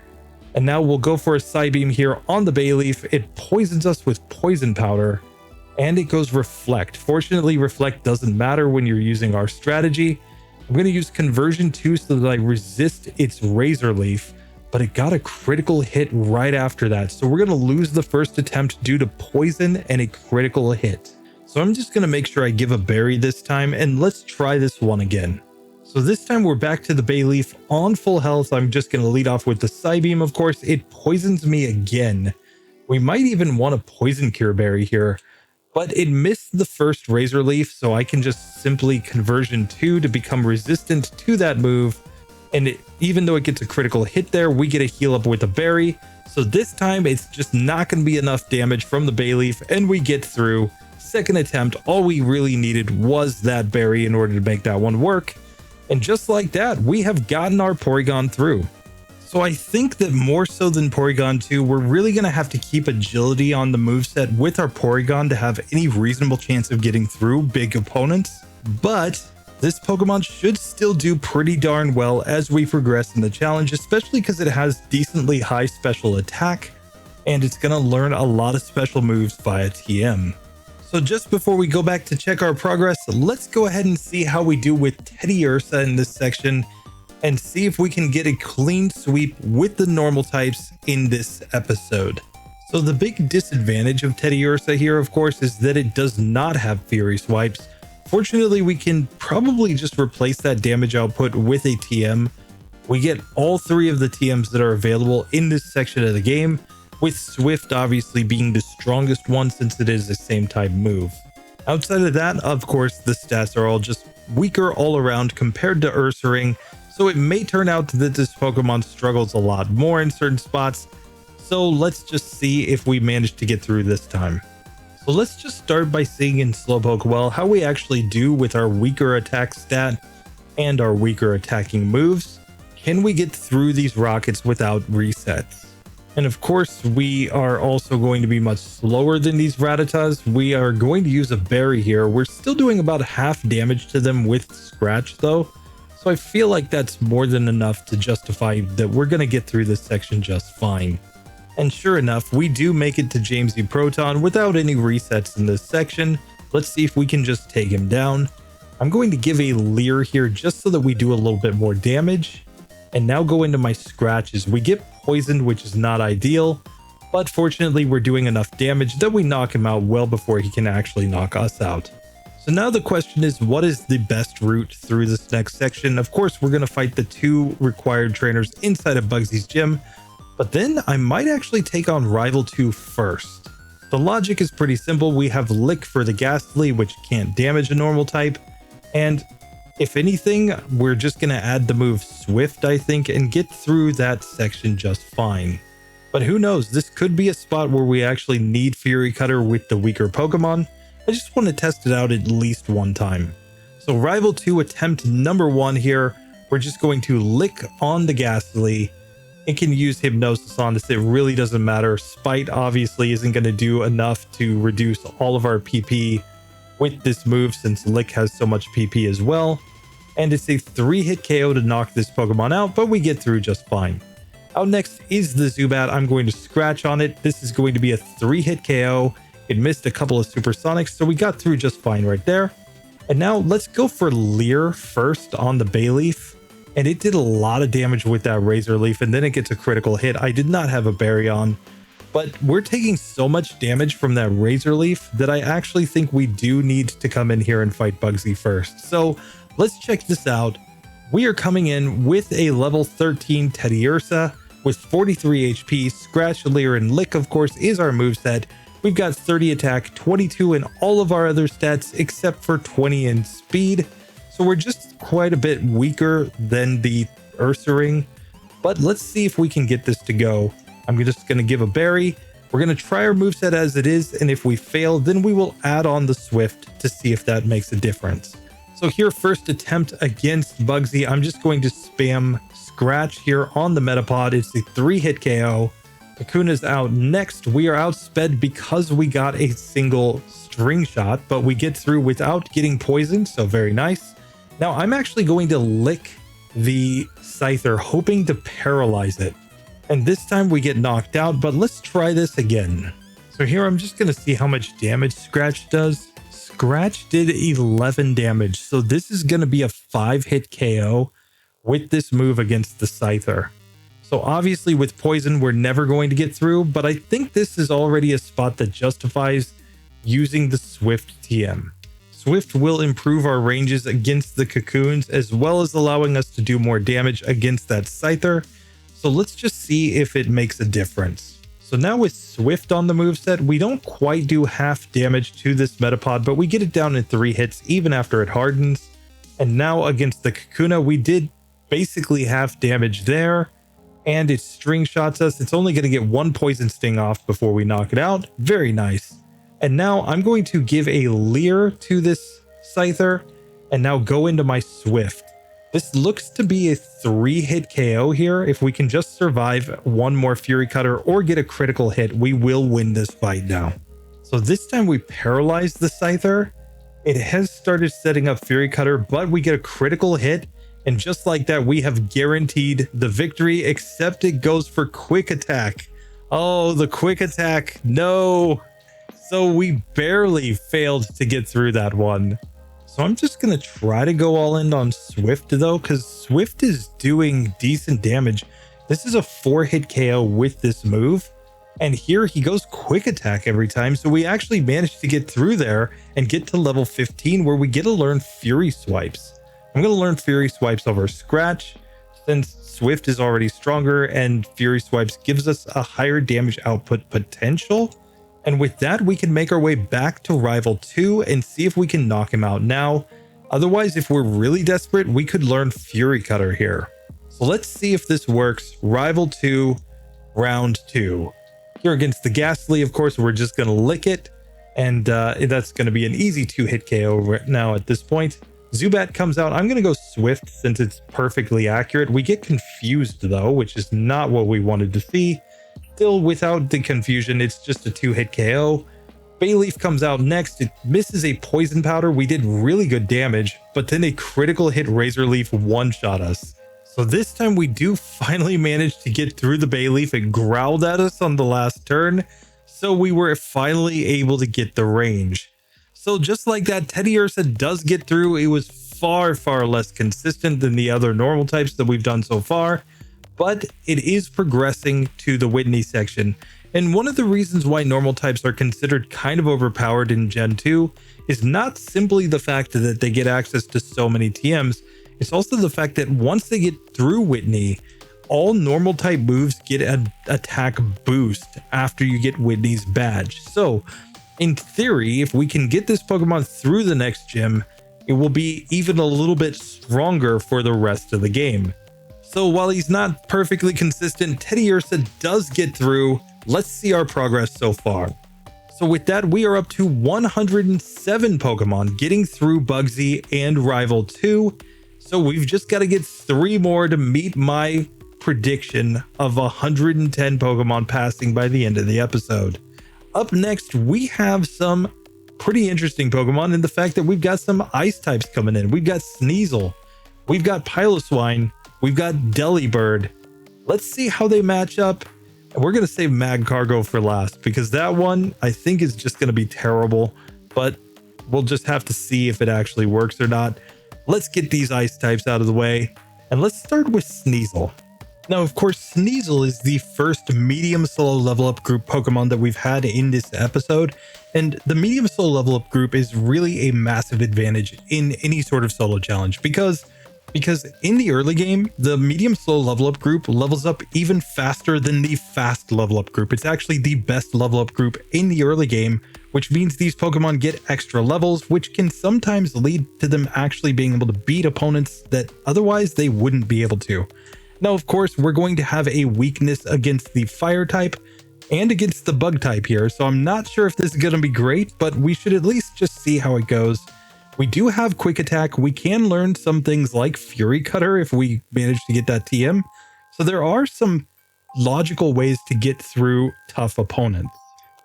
And now we'll go for a Psybeam here on the Bayleaf. It poisons us with Poison Powder, and it goes Reflect. Fortunately, Reflect doesn't matter when you're using our strategy. I'm going to use Conversion 2 so that I resist its Razor Leaf, but it got a critical hit right after that. So we're going to lose the first attempt due to poison and a critical hit. So I'm just going to make sure I give a berry this time, and let's try this one again. So this time we're back to the Bayleaf on full health. I'm just going to lead off with the Psybeam, of course. It poisons me again. We might even want a Poison Cure Berry here, but it missed the first Razor Leaf, so I can just simply Conversion 2 to become resistant to that move. And even though it gets a critical hit there, we get a heal up with a berry. So this time it's just not going to be enough damage from the Bayleaf, and we get through. Second attempt, all we really needed was that berry in order to make that one work. And just like that, we have gotten our Porygon through. So I think that more so than Porygon 2, we're really going to have to keep agility on the moveset with our Porygon to have any reasonable chance of getting through big opponents. But this Pokemon should still do pretty darn well as we progress in the challenge, especially because it has decently high special attack, and it's going to learn a lot of special moves via TM. So just before we go back to check our progress, let's go ahead and see how we do with Teddiursa in this section, and see if we can get a clean sweep with the normal types in this episode. So the big disadvantage of Teddiursa here, of course, is that it does not have Fury Swipes. Fortunately, we can probably just replace that damage output with a TM. We get all 3 of the TMs that are available in this section of the game, with Swift obviously being the strongest one since it is the same type move. Outside of that, of course, the stats are all just weaker all around compared to Ursaring, so it may turn out that this Pokemon struggles a lot more in certain spots. So let's just see if we manage to get through this time. So let's just start by seeing in Slowpoke well how we actually do with our weaker attack stat and our weaker attacking moves. Can we get through these rockets without resets? And of course, we are also going to be much slower than these Rattatas. We are going to use a berry here. We're still doing about half damage to them with Scratch though. So I feel like that's more than enough to justify that we're going to get through this section just fine. And sure enough, we do make it to Jamesy Proton without any resets in this section. Let's see if we can just take him down. I'm going to give a Leer here just so that we do a little bit more damage. And now go into my scratches. We get poisoned, which is not ideal, but fortunately we're doing enough damage that we knock him out well before he can actually knock us out. So now the question is, what is the best route through this next section? Of course, we're going to fight the 2 required trainers inside of Bugsy's gym, but then I might actually take on Rival 2 first. The logic is pretty simple. We have Lick for the Ghastly, which can't damage a normal type, and If anything, we're just going to add the move Swift, I think, and get through that section just fine. But who knows, this could be a spot where we actually need Fury Cutter with the weaker Pokemon. I just want to test it out at least one time. So Rival 2 attempt number 1 here. We're just going to lick on the Ghastly. It can use Hypnosis on this, it really doesn't matter. Spite obviously isn't going to do enough to reduce all of our PP with this move since Lick has so much PP as well. And it's a 3-hit KO to knock this Pokemon out, but we get through just fine. Out next is the Zubat. I'm going to Scratch on it. This is going to be a 3-hit KO. It missed a couple of Supersonics, so we got through just fine right there. And now let's go for Leer first on the Bayleaf. And it did a lot of damage with that Razor Leaf, and then it gets a critical hit. I did not have a Vaporeon, but we're taking so much damage from that Razor Leaf that I actually think we do need to come in here and fight Bugsy first. So let's check this out. We are coming in with a level 13 Teddiursa with 43 HP. Scratch, Leer, and Lick, of course, is our moveset. We've got 30 attack, 22 in all of our other stats except for 20 in speed. So we're just quite a bit weaker than the Ursaring, but let's see if we can get this to go. I'm just going to give a berry. We're going to try our moveset as it is, and if we fail, then we will add on the Swift to see if that makes a difference. So here, first attempt against Bugsy, I'm just going to spam Scratch here on the Metapod. It's a 3-hit KO. Kakuna's out next. We are outsped because we got a single string shot, but we get through without getting poisoned, so very nice. Now I'm actually going to lick the Scyther, hoping to paralyze it. And this time we get knocked out, but let's try this again. So here I'm just going to see how much damage Scratch does. Scratch did 11 damage, so this is going to be a 5-hit KO with this move against the Scyther. So obviously with poison, we're never going to get through, but I think this is already a spot that justifies using the Swift TM. Swift will improve our ranges against the Cocoons, as well as allowing us to do more damage against that Scyther. So let's just see if it makes a difference. So now with Swift on the moveset, we don't quite do half damage to this Metapod, but we get it down in 3 hits even after it hardens. And now against the Kakuna, we did basically half damage there. And it string shots us. It's only going to get 1 poison sting off before we knock it out. Very nice. And now I'm going to give a Leer to this Scyther and now go into my Swift. This looks to be a 3-hit KO here. If we can just survive 1 more Fury Cutter or get a critical hit, we will win this fight now. So this time we paralyze the Scyther. It has started setting up Fury Cutter, but we get a critical hit. And just like that, we have guaranteed the victory, except it goes for Quick Attack. Oh, the Quick Attack. No. So we barely failed to get through that one. So I'm just going to try to go all in on Swift though, because Swift is doing decent damage. This is a 4-hit KO with this move. And here he goes Quick Attack every time. So we actually managed to get through there and get to level 15 where we get to learn Fury Swipes. I'm going to learn Fury Swipes over Scratch since Swift is already stronger and Fury Swipes gives us a higher damage output potential. And with that, we can make our way back to Rival 2 and see if we can knock him out now. Otherwise, if we're really desperate, we could learn Fury Cutter here. So let's see if this works. Rival 2, round 2. Here against the Ghastly, of course, we're just going to lick it. And that's going to be an easy 2-hit KO right now at this point. Zubat comes out. I'm going to go Swift since it's perfectly accurate. We get confused though, which is not what we wanted to see. Still, without the confusion, it's just a 2-hit KO. Bayleaf comes out next. It misses a Poison Powder. We did really good damage, but then a critical hit Razor Leaf one-shot us. So this time we do finally manage to get through the Bayleaf. It growled at us on the last turn, so we were finally able to get the range. So just like that, Teddiursa does get through. It was far, far less consistent than the other normal types that we've done so far, but it is progressing to the Whitney section. And one of the reasons why normal types are considered kind of overpowered in Gen 2 is not simply the fact that they get access to so many TMs, it's also the fact that once they get through Whitney, all normal type moves get an attack boost after you get Whitney's badge. So in theory, if we can get this Pokemon through the next gym, it will be even a little bit stronger for the rest of the game. So while he's not perfectly consistent, Teddiursa does get through. Let's see our progress so far. So with that, we are up to 107 Pokemon getting through Bugsy and Rival 2. So we've just got to get 3 more to meet my prediction of 110 Pokemon passing by the end of the episode. Up next, we have some pretty interesting Pokemon in the fact that we've got some ice types coming in. We've got Sneasel, we've got Piloswine, we've got Delibird. Let's see how they match up. And we're going to save Magcargo for last because that one I think is just going to be terrible, but we'll just have to see if it actually works or not. Let's get these ice types out of the way and let's start with Sneasel. Now, of course, Sneasel is the first medium solo level up group Pokemon that we've had in this episode. And the medium solo level up group is really a massive advantage in any sort of solo challenge because in the early game, the medium slow level up group levels up even faster than the fast level up group. It's actually the best level up group in the early game, which means these Pokemon get extra levels, which can sometimes lead to them actually being able to beat opponents that otherwise they wouldn't be able to. Now, of course, we're going to have a weakness against the fire type and against the bug type here, so I'm not sure if this is going to be great, but we should at least just see how it goes. We do have Quick Attack. We can learn some things like Fury Cutter if we manage to get that TM. So there are some logical ways to get through tough opponents.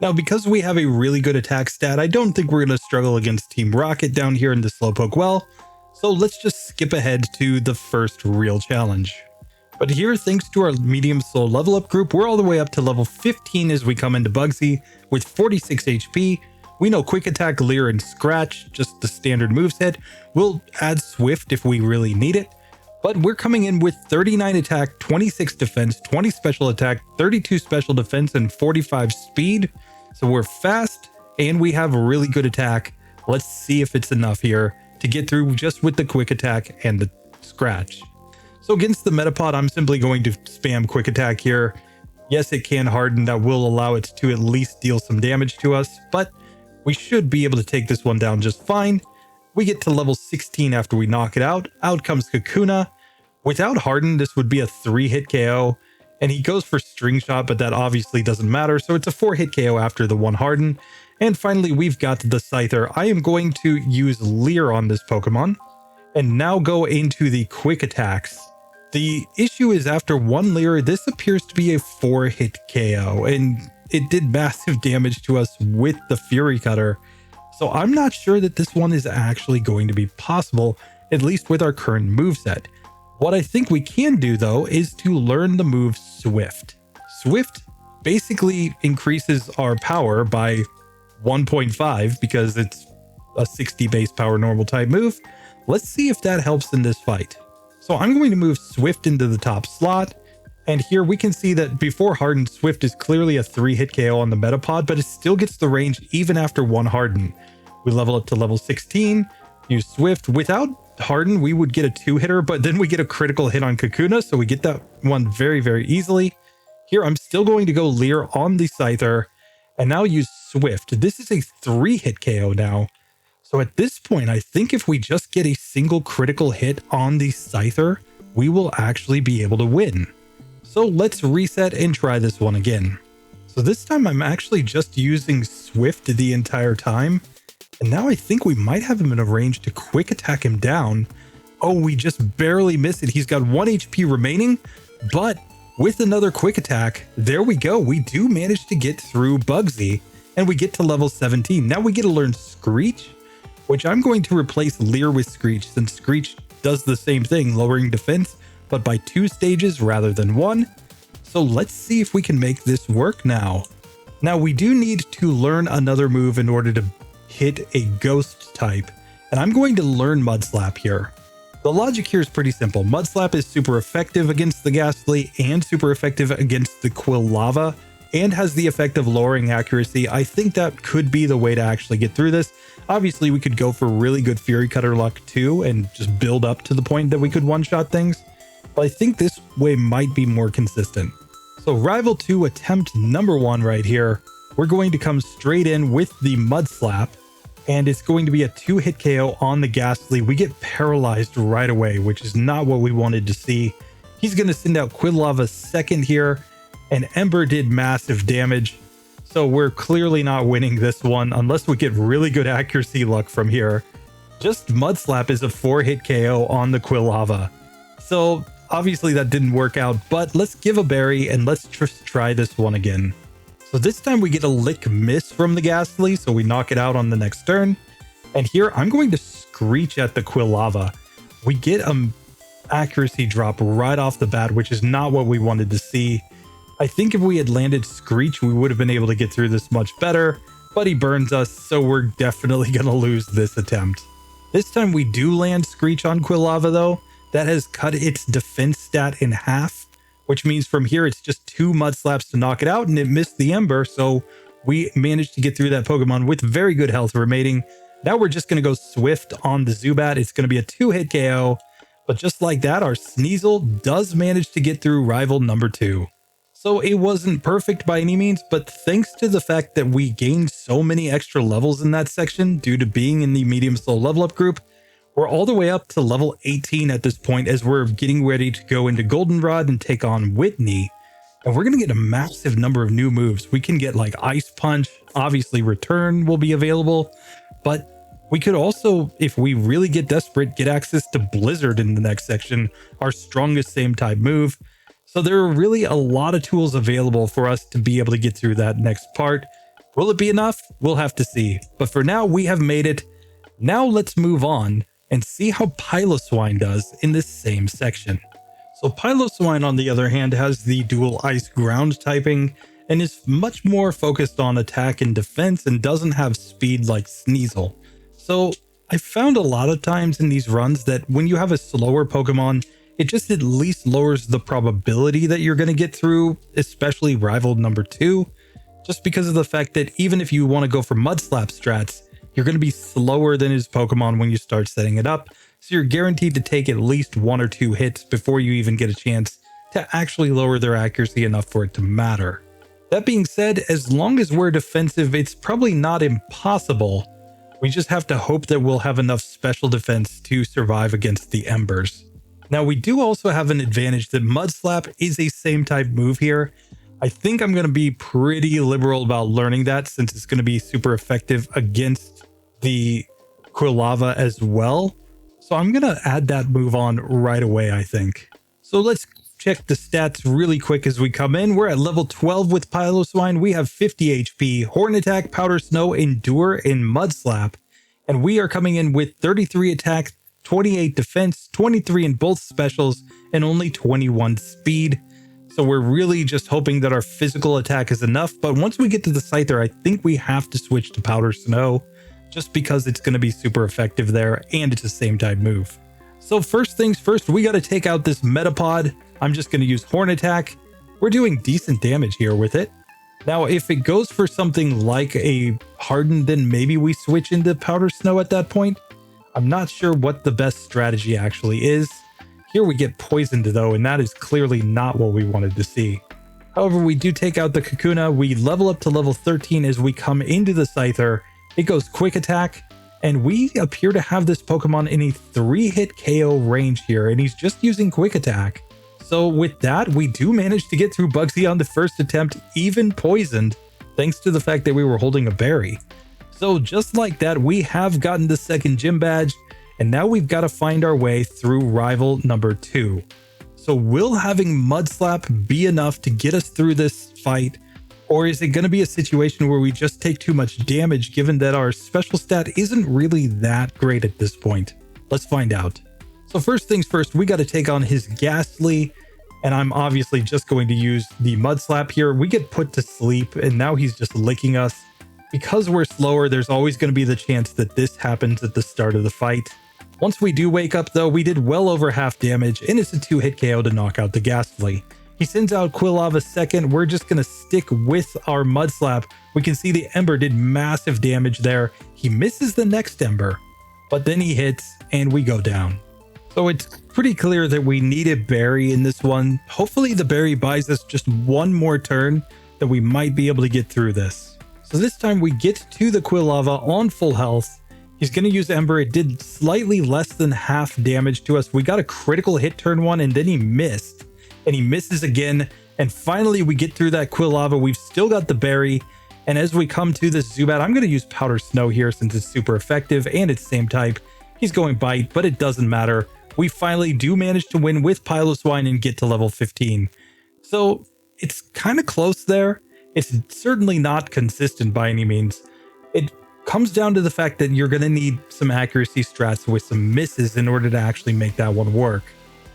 Now, because we have a really good attack stat, I don't think we're going to struggle against Team Rocket down here in the Slowpoke well. So let's just skip ahead to the first real challenge. But here, thanks to our medium slow level up group, we're all the way up to level 15 as we come into Bugsy with 46 HP. We know Quick Attack, Leer, and Scratch, just the standard moveset. We'll add Swift if we really need it. But we're coming in with 39 attack, 26 defense, 20 special attack, 32 special defense, and 45 speed. So we're fast, and we have a really good attack. Let's see if it's enough here to get through just with the Quick Attack and the Scratch. So against the Metapod, I'm simply going to spam Quick Attack here. Yes, it can harden. That will allow it to at least deal some damage to us, but we should be able to take this one down just fine. We get to level 16 after we knock it out. Out comes Kakuna. Without Harden, this would be a 3-hit KO. And he goes for String Shot, but that obviously doesn't matter. So it's a 4-hit KO after the 1 Harden. And finally, we've got the Scyther. I am going to use Leer on this Pokemon. And now go into the Quick Attacks. The issue is after 1 Leer, this appears to be a 4-hit KO. And it did massive damage to us with the Fury Cutter. So I'm not sure that this one is actually going to be possible, at least with our current moveset. What I think we can do though is to learn the move Swift. Swift basically increases our power by 1.5 because it's a 60 base power normal type move. Let's see if that helps in this fight. So I'm going to move Swift into the top slot. And here we can see that before Harden, Swift is clearly a 3-hit KO on the Metapod, but it still gets the range even after 1 Harden. We level up to level 16, use Swift. Without Harden, we would get a 2-hitter, but then we get a critical hit on Kakuna, so we get that one very, very easily. Here, I'm still going to go Leer on the Scyther, and now use Swift. This is a 3-hit KO now. So at this point, I think if we just get a single critical hit on the Scyther, we will actually be able to win. So let's reset and try this one again. So this time I'm actually just using Swift the entire time. And now I think we might have him in a range to Quick Attack him down. Oh, we just barely miss it. He's got 1 HP remaining, but with another Quick Attack, there we go. We do manage to get through Bugsy and we get to level 17. Now we get to learn Screech, which I'm going to replace Leer with Screech since Screech does the same thing, lowering defense, but by 2 stages rather than 1. So let's see if we can make this work now. Now we do need to learn another move in order to hit a ghost type, and I'm going to learn Mud Slap here. The logic here is pretty simple. Mud Slap is super effective against the Ghastly and super effective against the Quilava and has the effect of lowering accuracy. I think that could be the way to actually get through this. Obviously, we could go for really good Fury Cutter luck too and just build up to the point that we could one-shot things. But I think this way might be more consistent. So Rival 2 attempt number 1 right here. We're going to come straight in with the Mud Slap. and it's going to be a 2-hit KO on the Ghastly. We get paralyzed right away, which is not what we wanted to see. He's going to send out Quilava second here, and Ember did massive damage. So we're clearly not winning this one unless we get really good accuracy luck from here. Just Mud Slap is a 4-hit KO on the Quilava. So obviously that didn't work out, but let's give a berry and let's just try this one again. So this time we get a Lick Miss from the Ghastly, so we knock it out on the next turn. And here I'm going to Screech at the Quilava. We get an accuracy drop right off the bat, which is not what we wanted to see. I think if we had landed Screech, we would have been able to get through this much better, but he burns us, so we're definitely going to lose this attempt. This time we do land Screech on Quilava though. That has cut its defense stat in half, which means from here it's just 2 Mud Slaps to knock it out, and it missed the Ember, so we managed to get through that Pokemon with very good health remaining. Now we're just going to go Swift on the Zubat. It's going to be a 2-hit KO, but just like that, our Sneasel does manage to get through rival number 2. So it wasn't perfect by any means, but thanks to the fact that we gained so many extra levels in that section due to being in the medium slow level up group, we're all the way up to level 18 at this point as we're getting ready to go into Goldenrod and take on Whitney. And we're going to get a massive number of new moves. We can get like Ice Punch, obviously Return will be available, but we could also, if we really get desperate, get access to Blizzard in the next section, our strongest same type move. So there are really a lot of tools available for us to be able to get through that next part. Will it be enough? We'll have to see. But for now, we have made it. Now let's move on and see how Piloswine does in this same section. So Piloswine, on the other hand, has the dual Ice Ground typing and is much more focused on attack and defense and doesn't have speed like Sneasel. So I found a lot of times in these runs that when you have a slower Pokemon, it just at least lowers the probability that you're going to get through, especially rival number 2, just because of the fact that even if you want to go for Mud Slap strats, you're going to be slower than his Pokemon when you start setting it up, so you're guaranteed to take at least 1 or 2 hits before you even get a chance to actually lower their accuracy enough for it to matter. That being said, as long as we're defensive, it's probably not impossible. We just have to hope that we'll have enough special defense to survive against the Embers. Now, we do also have an advantage that Mud Slap is a same type move here. I think I'm going to be pretty liberal about learning that since it's going to be super effective against the Quilava as well. So I'm going to add that move on right away, I think. So let's check the stats really quick as we come in. We're at level 12 with Piloswine. We have 50 HP, Horn Attack, Powder Snow, Endure, and Mud Slap. And we are coming in with 33 attack, 28 defense, 23 in both specials, and only 21 speed. So we're really just hoping that our physical attack is enough. But once we get to the Scyther, I think we have to switch to Powder Snow just because it's going to be super effective there and it's the same type move. So first things first, we got to take out this Metapod. I'm just going to use Horn Attack. We're doing decent damage here with it. Now, if it goes for something like a Harden, then maybe we switch into Powder Snow at that point. I'm not sure what the best strategy actually is. Here we get poisoned though, and that is clearly not what we wanted to see. However, we do take out the Kakuna. We level up to level 13 as we come into the Scyther. It goes Quick Attack, and we appear to have this Pokemon in a 3-hit KO range here, and he's just using Quick Attack. So with that, we do manage to get through Bugsy on the first attempt, even poisoned, thanks to the fact that we were holding a berry. So just like that, we have gotten the second gym badge, and now we've got to find our way through rival number 2. So will having Mud Slap be enough to get us through this fight, or is it going to be a situation where we just take too much damage given that our special stat isn't really that great at this point? Let's find out. So first things first, we got to take on his Ghastly, and I'm obviously just going to use the Mud Slap here. We get put to sleep, and now he's just licking us. Because we're slower, there's always going to be the chance that this happens at the start of the fight. Once we do wake up though, we did well over half damage, and it's a 2-hit KO to knock out the Ghastly. He sends out Quilava second. We're just going to stick with our Mud Slap. We can see the Ember did massive damage there. He misses the next Ember, but then he hits and we go down. So it's pretty clear that we need a berry in this one. Hopefully the berry buys us just one more turn that we might be able to get through this. So this time we get to the Quilava on full health. He's going to use Ember. It did slightly less than half damage to us. We got a critical hit turn 1 and then he missed. And he misses again. And finally we get through that Quilava. We've still got the berry. And as we come to this Zubat, I'm going to use Powder Snow here since it's super effective and it's same type. He's going Bite, but it doesn't matter. We finally do manage to win with Piloswine and get to level 15. So it's kind of close there. It's certainly not consistent by any means. It comes down to the fact that you're going to need some accuracy strats with some misses in order to actually make that one work.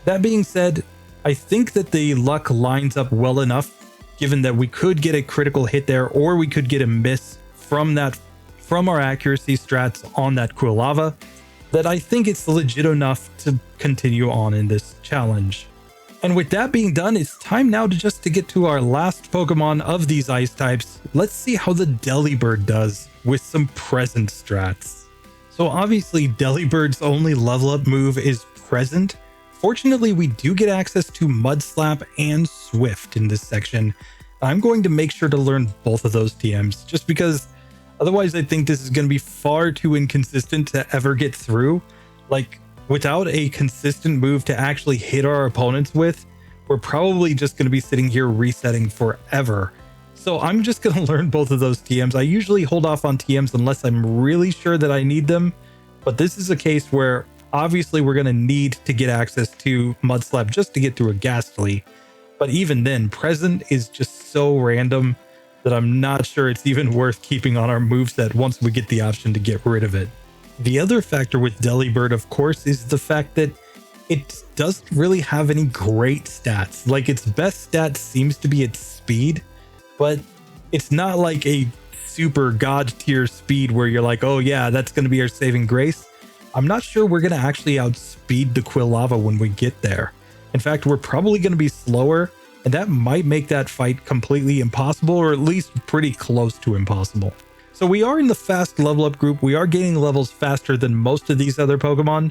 That being said, I think that the luck lines up well enough, given that we could get a critical hit there or we could get a miss from our accuracy strats on that Quilava, that I think it's legit enough to continue on in this challenge. And with that being done, it's time now to get to our last Pokemon of these ice types. Let's see how the Delibird does with some present strats. So obviously Delibird's only level up move is present. Fortunately, we do get access to Mud Slap and Swift in this section. I'm going to make sure to learn both of those TMs just because otherwise I think this is going to be far too inconsistent to ever get through. Like, without a consistent move to actually hit our opponents with, we're probably just going to be sitting here resetting forever. So I'm just going to learn both of those TMs. I usually hold off on TMs unless I'm really sure that I need them. But this is a case where obviously we're going to need to get access to Mud Slap just to get through a Ghastly. But even then, present is just so random that I'm not sure it's even worth keeping on our moveset once we get the option to get rid of it. The other factor with Delibird, of course, is the fact that it doesn't really have any great stats. Like, its best stat seems to be its speed, but it's not like a super god tier speed where you're like, oh yeah, that's going to be our saving grace. I'm not sure we're going to actually outspeed the Quilava when we get there. In fact, we're probably going to be slower, and that might make that fight completely impossible, or at least pretty close to impossible. So we are in the fast level up group. We are gaining levels faster than most of these other Pokemon,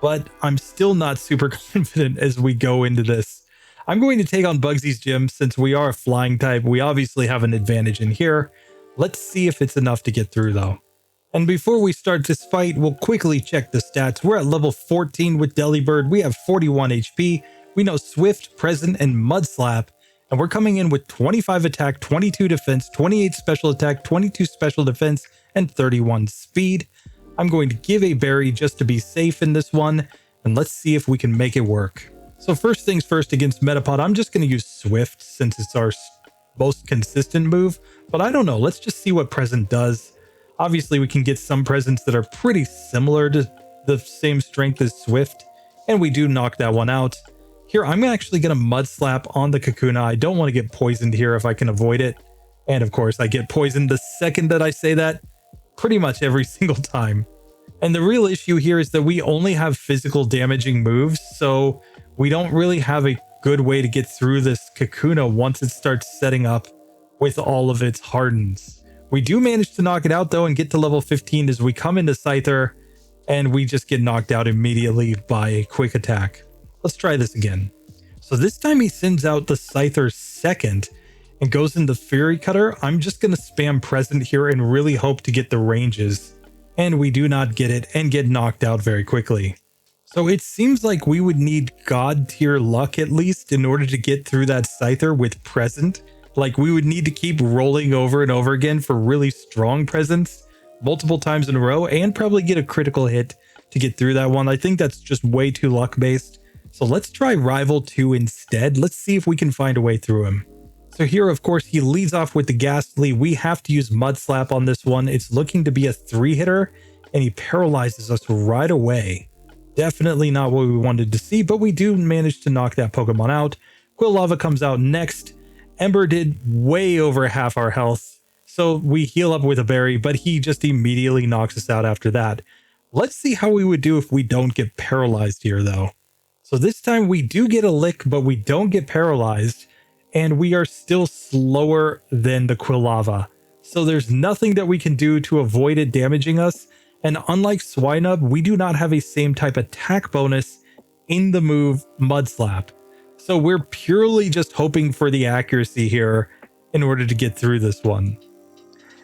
but I'm still not super confident as we go into this. I'm going to take on Bugsy's gym since we are a flying type. We obviously have an advantage in here. Let's see if it's enough to get through though. And before we start this fight, we'll quickly check the stats. We're at level 14 with Delibird. We have 41 HP. We know Swift, Present, and Mud Slap. And we're coming in with 25 attack, 22 defense, 28 special attack, 22 special defense, and 31 speed. I'm going to give a berry just to be safe in this one. And let's see if we can make it work. So first things first against Metapod, I'm just going to use Swift since it's our most consistent move. But I don't know. Let's just see what Present does. Obviously, we can get some presents that are pretty similar to the same strength as Swift, and we do knock that one out. Here, I'm actually going to Mud Slap on the Kakuna. I don't want to get poisoned here if I can avoid it. And of course, I get poisoned the second that I say that, pretty much every single time. And the real issue here is that we only have physical damaging moves, so we don't really have a good way to get through this Kakuna once it starts setting up with all of its hardens. We do manage to knock it out though and get to level 15 as we come into Scyther and we just get knocked out immediately by a quick attack. Let's try this again. So this time he sends out the Scyther second and goes into Fury Cutter. I'm just going to spam Present here and really hope to get the ranges. And we do not get it and get knocked out very quickly. So it seems like we would need god tier luck at least in order to get through that Scyther with Present. Like, we would need to keep rolling over and over again for really strong presence multiple times in a row and probably get a critical hit to get through that one. I think that's just way too luck based. So let's try Rival 2 instead. Let's see if we can find a way through him. So here, of course, he leads off with the Ghastly. We have to use Mud Slap on this one. It's looking to be a 3-hitter and he paralyzes us right away. Definitely not what we wanted to see, but we do manage to knock that Pokemon out. Quilava comes out next. Ember did way over half our health, so we heal up with a berry, but he just immediately knocks us out after that. Let's see how we would do if we don't get paralyzed here, though. So this time we do get a lick, but we don't get paralyzed, and we are still slower than the Quilava. So there's nothing that we can do to avoid it damaging us, and unlike Swinub, we do not have a same type attack bonus in the move Mud Slap. So we're purely just hoping for the accuracy here in order to get through this one.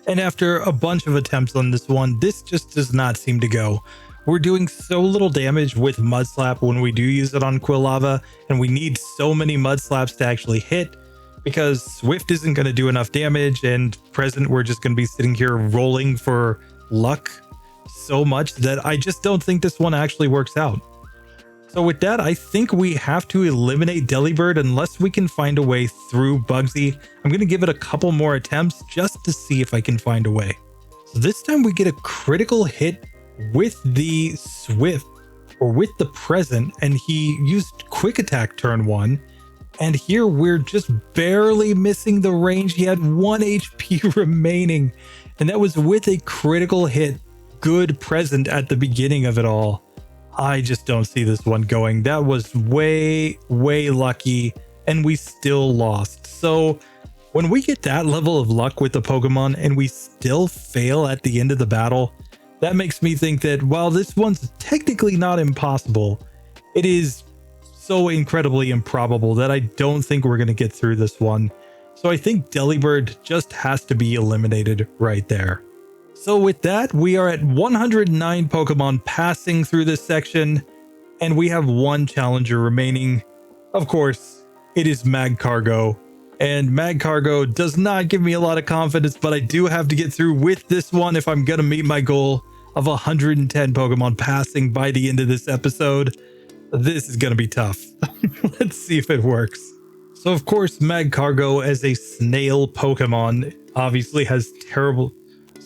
And after a bunch of attempts on this one, this just does not seem to go. We're doing so little damage with Mud Slap when we do use it on Quilava, and we need so many Mud Slaps to actually hit, because Swift isn't going to do enough damage, and Present we're just going to be sitting here rolling for luck so much that I just don't think this one actually works out. So with that, I think we have to eliminate Delibird unless we can find a way through Bugsy. I'm going to give it a couple more attempts just to see if I can find a way. So this time we get a critical hit with the Swift, or with the Present, and he used Quick Attack turn 1. And here we're just barely missing the range. He had 1 HP remaining, and that was with a critical hit. Good Present at the beginning of it all. I just don't see this one going. That was way lucky, and we still lost. So when we get that level of luck with the Pokemon and we still fail at the end of the battle, that makes me think that while this one's technically not impossible, it is so incredibly improbable that I don't think we're going to get through this one. So I think Delibird just has to be eliminated right there. So with that, we are at 109 Pokemon passing through this section, and we have one challenger remaining. Of course, it is Magcargo, and Magcargo does not give me a lot of confidence, but I do have to get through with this one if I'm going to meet my goal of 110 Pokemon passing by the end of this episode. This is going to be tough. Let's see if it works. So of course, Magcargo as a snail Pokemon obviously has terrible...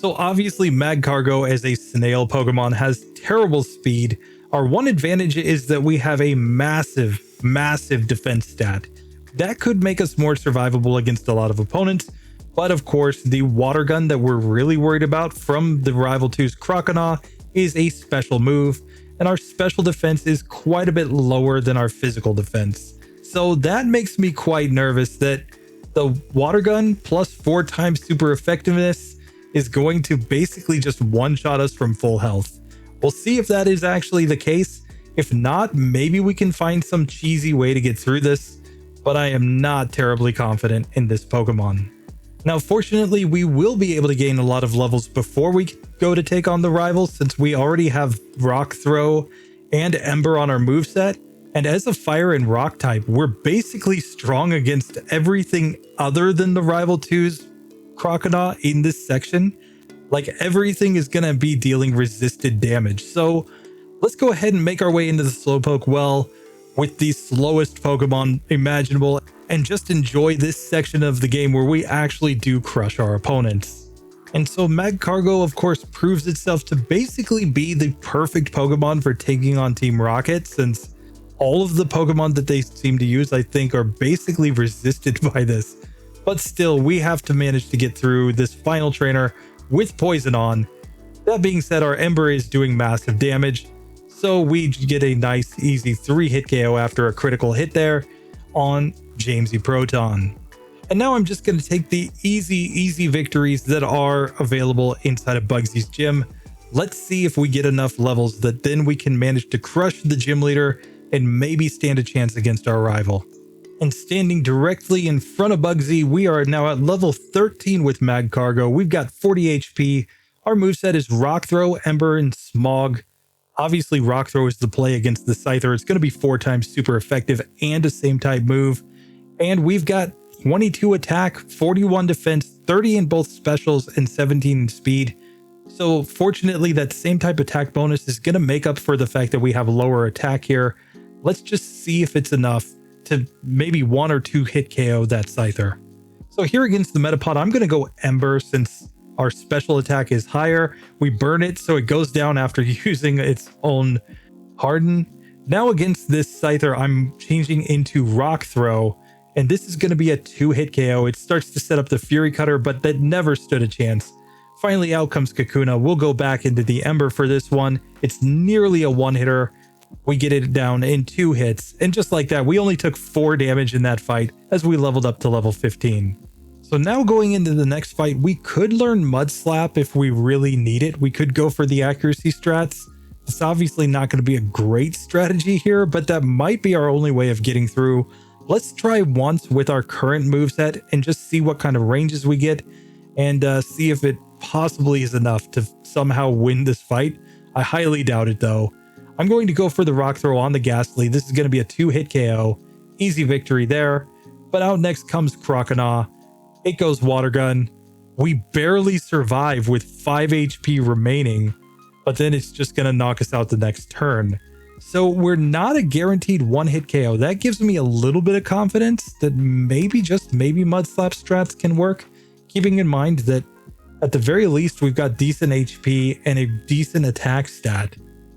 Magcargo as a snail Pokemon has terrible speed. Our one advantage is that we have a massive defense stat. That could make us more survivable against a lot of opponents. But of course, the water gun that we're really worried about from the Rival 2's Croconaw is a special move, and our special defense is quite a bit lower than our physical defense. So that makes me quite nervous that the water gun plus 4 times super effectiveness is going to basically just one-shot us from full health. We'll see if that is actually the case. If not, maybe we can find some cheesy way to get through this, but I am not terribly confident in this Pokemon. Now, fortunately, we will be able to gain a lot of levels before we go to take on the rivals, since we already have Rock Throw and Ember on our moveset. And as a Fire and Rock type, we're basically strong against everything other than the Rival 2's Croconaw in this section. Like, everything is going to be dealing resisted damage. So let's go ahead and make our way into the Slowpoke well with the slowest Pokemon imaginable and just enjoy this section of the game where we actually do crush our opponents. And so Magcargo, of course, proves itself to basically be the perfect Pokemon for taking on Team Rocket, since all of the Pokemon that they seem to use, I think, are basically resisted by this. But still, we have to manage to get through this final trainer with Poison on. That being said, our Ember is doing massive damage, so we get a nice, easy 3-hit KO after a critical hit there on Jamesy Proton. And now I'm just going to take the easy victories that are available inside of Bugsy's gym. Let's see if we get enough levels that then we can manage to crush the gym leader and maybe stand a chance against our rival. And standing directly in front of Bugsy, we are now at level 13 with Magcargo. We've got 40 HP. Our moveset is Rock Throw, Ember, and Smog. Obviously, Rock Throw is the play against the Scyther. It's going to be 4 times super effective and a same type move. And we've got 22 attack, 41 defense, 30 in both specials, and 17 in speed. So fortunately, that same type attack bonus is going to make up for the fact that we have lower attack here. Let's just see if it's enough to maybe 1 or 2 hit KO that Scyther. So here against the Metapod, I'm going to go Ember since our special attack is higher. We burn it so it goes down after using its own Harden. Now against this Scyther, I'm changing into Rock Throw, and this is going to be a 2-hit KO. It starts to set up the Fury Cutter, but that never stood a chance. Finally, out comes Kakuna. We'll go back into the Ember for this one. It's nearly a 1-hitter. We get it down in 2 hits, and just like that, we only took 4 damage in that fight as we leveled up to level 15. So now going into the next fight, we could learn Mud Slap if we really need it. We could go for the accuracy strats. It's obviously not going to be a great strategy here, but that might be our only way of getting through. Let's try once with our current moveset and just see what kind of ranges we get. and see if it possibly is enough to somehow win this fight. I highly doubt it though. I'm going to go for the Rock Throw on the Ghastly. This is going to be a 2-hit KO. Easy victory there. But out next comes Croconaw. It goes Water Gun. We barely survive with 5 HP remaining, but then it's just going to knock us out the next turn. So we're not a guaranteed 1-hit KO. That gives me a little bit of confidence that maybe, just maybe, Mud Slap strats can work, keeping in mind that at the very least we've got decent HP and a decent attack stat.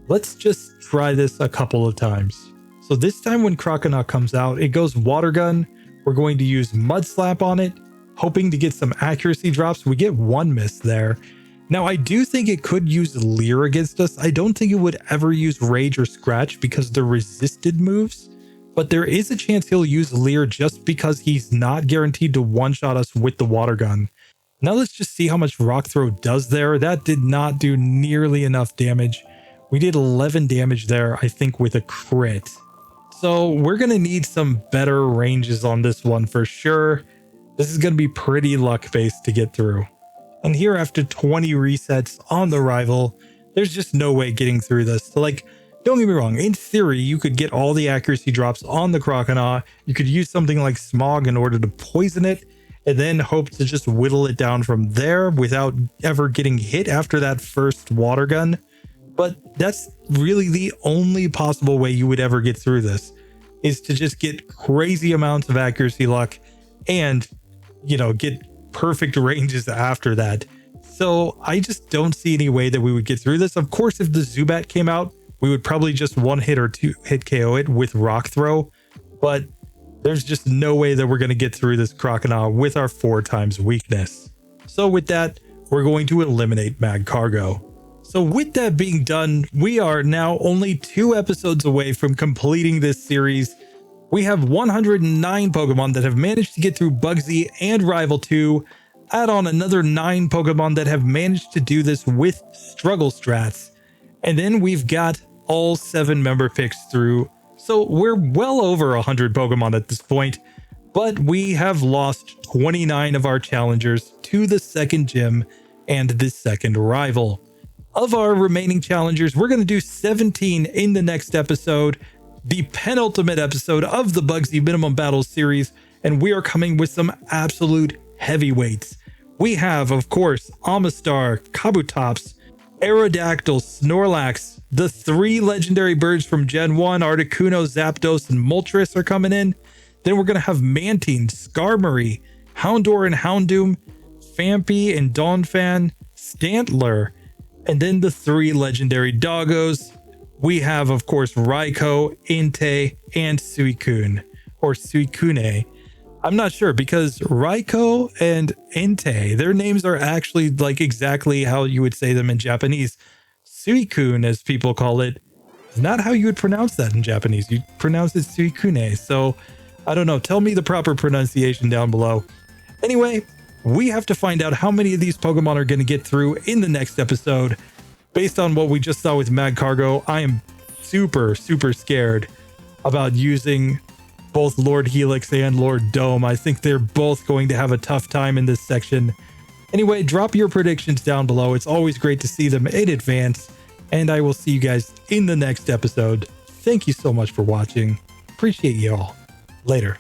Let's just try this a couple of times. So this time when Croconaw comes out, it goes Water Gun. We're going to use Mud Slap on it, hoping to get some accuracy drops. We get 1 miss there. Now, I do think it could use Leer against us. I don't think it would ever use Rage or Scratch because they're resisted moves, but there is a chance he'll use Leer just because he's not guaranteed to one-shot us with the Water Gun. Now let's just see how much Rock Throw does there. That did not do nearly enough damage. We did 11 damage there, I think, with a crit. So we're going to need some better ranges on this one for sure. This is going to be pretty luck-based to get through. And here, after 20 resets on the rival, there's just no way getting through this. So, like, don't get me wrong. In theory, you could get all the accuracy drops on the Croconaw. You could use something like Smog in order to poison it, and then hope to just whittle it down from there without ever getting hit after that first Water Gun. But that's really the only possible way you would ever get through this, is to just get crazy amounts of accuracy luck and, you know, get perfect ranges after that. So I just don't see any way that we would get through this. Of course, if the Zubat came out, we would probably just 1-hit or 2-hit KO it with Rock Throw, but there's just no way that we're going to get through this Croconaw with our 4 times weakness. So with that, we're going to eliminate Magcargo. So with that being done, we are now only 2 episodes away from completing this series. We have 109 Pokemon that have managed to get through Bugsy and Rival 2. Add on another 9 Pokemon that have managed to do this with struggle strats. And then we've got all 7 member picks through. So we're well over 100 Pokemon at this point. But we have lost 29 of our challengers to the second gym and the second rival. Of our remaining challengers, we're going to do 17 in the next episode, the penultimate episode of the Bugsy Minimum Battles series, and we are coming with some absolute heavyweights. We have, of course, Amistar, Kabutops, Aerodactyl, Snorlax, the 3 legendary birds from Gen 1, Articuno, Zapdos, and Moltres are coming in. Then we're going to have Mantine, Skarmory, Houndour and Houndoom, Phanpy and Donphan, Stantler, and then the 3 legendary doggos. We have, of course, Raikou, Entei, and Suicune, or Suicune. I'm not sure because Raikou and Entei, their names are actually like exactly how you would say them in Japanese. Suicune, as people call it, is not how you would pronounce that in Japanese. You pronounce it Suicune. So I don't know. Tell me the proper pronunciation down below. Anyway, we have to find out how many of these Pokemon are going to get through in the next episode. Based on what we just saw with Magcargo, I am super scared about using both Lord Helix and Lord Dome. I think they're both going to have a tough time in this section. Anyway, drop your predictions down below. It's always great to see them in advance. And I will see you guys in the next episode. Thank you so much for watching. Appreciate you all. Later.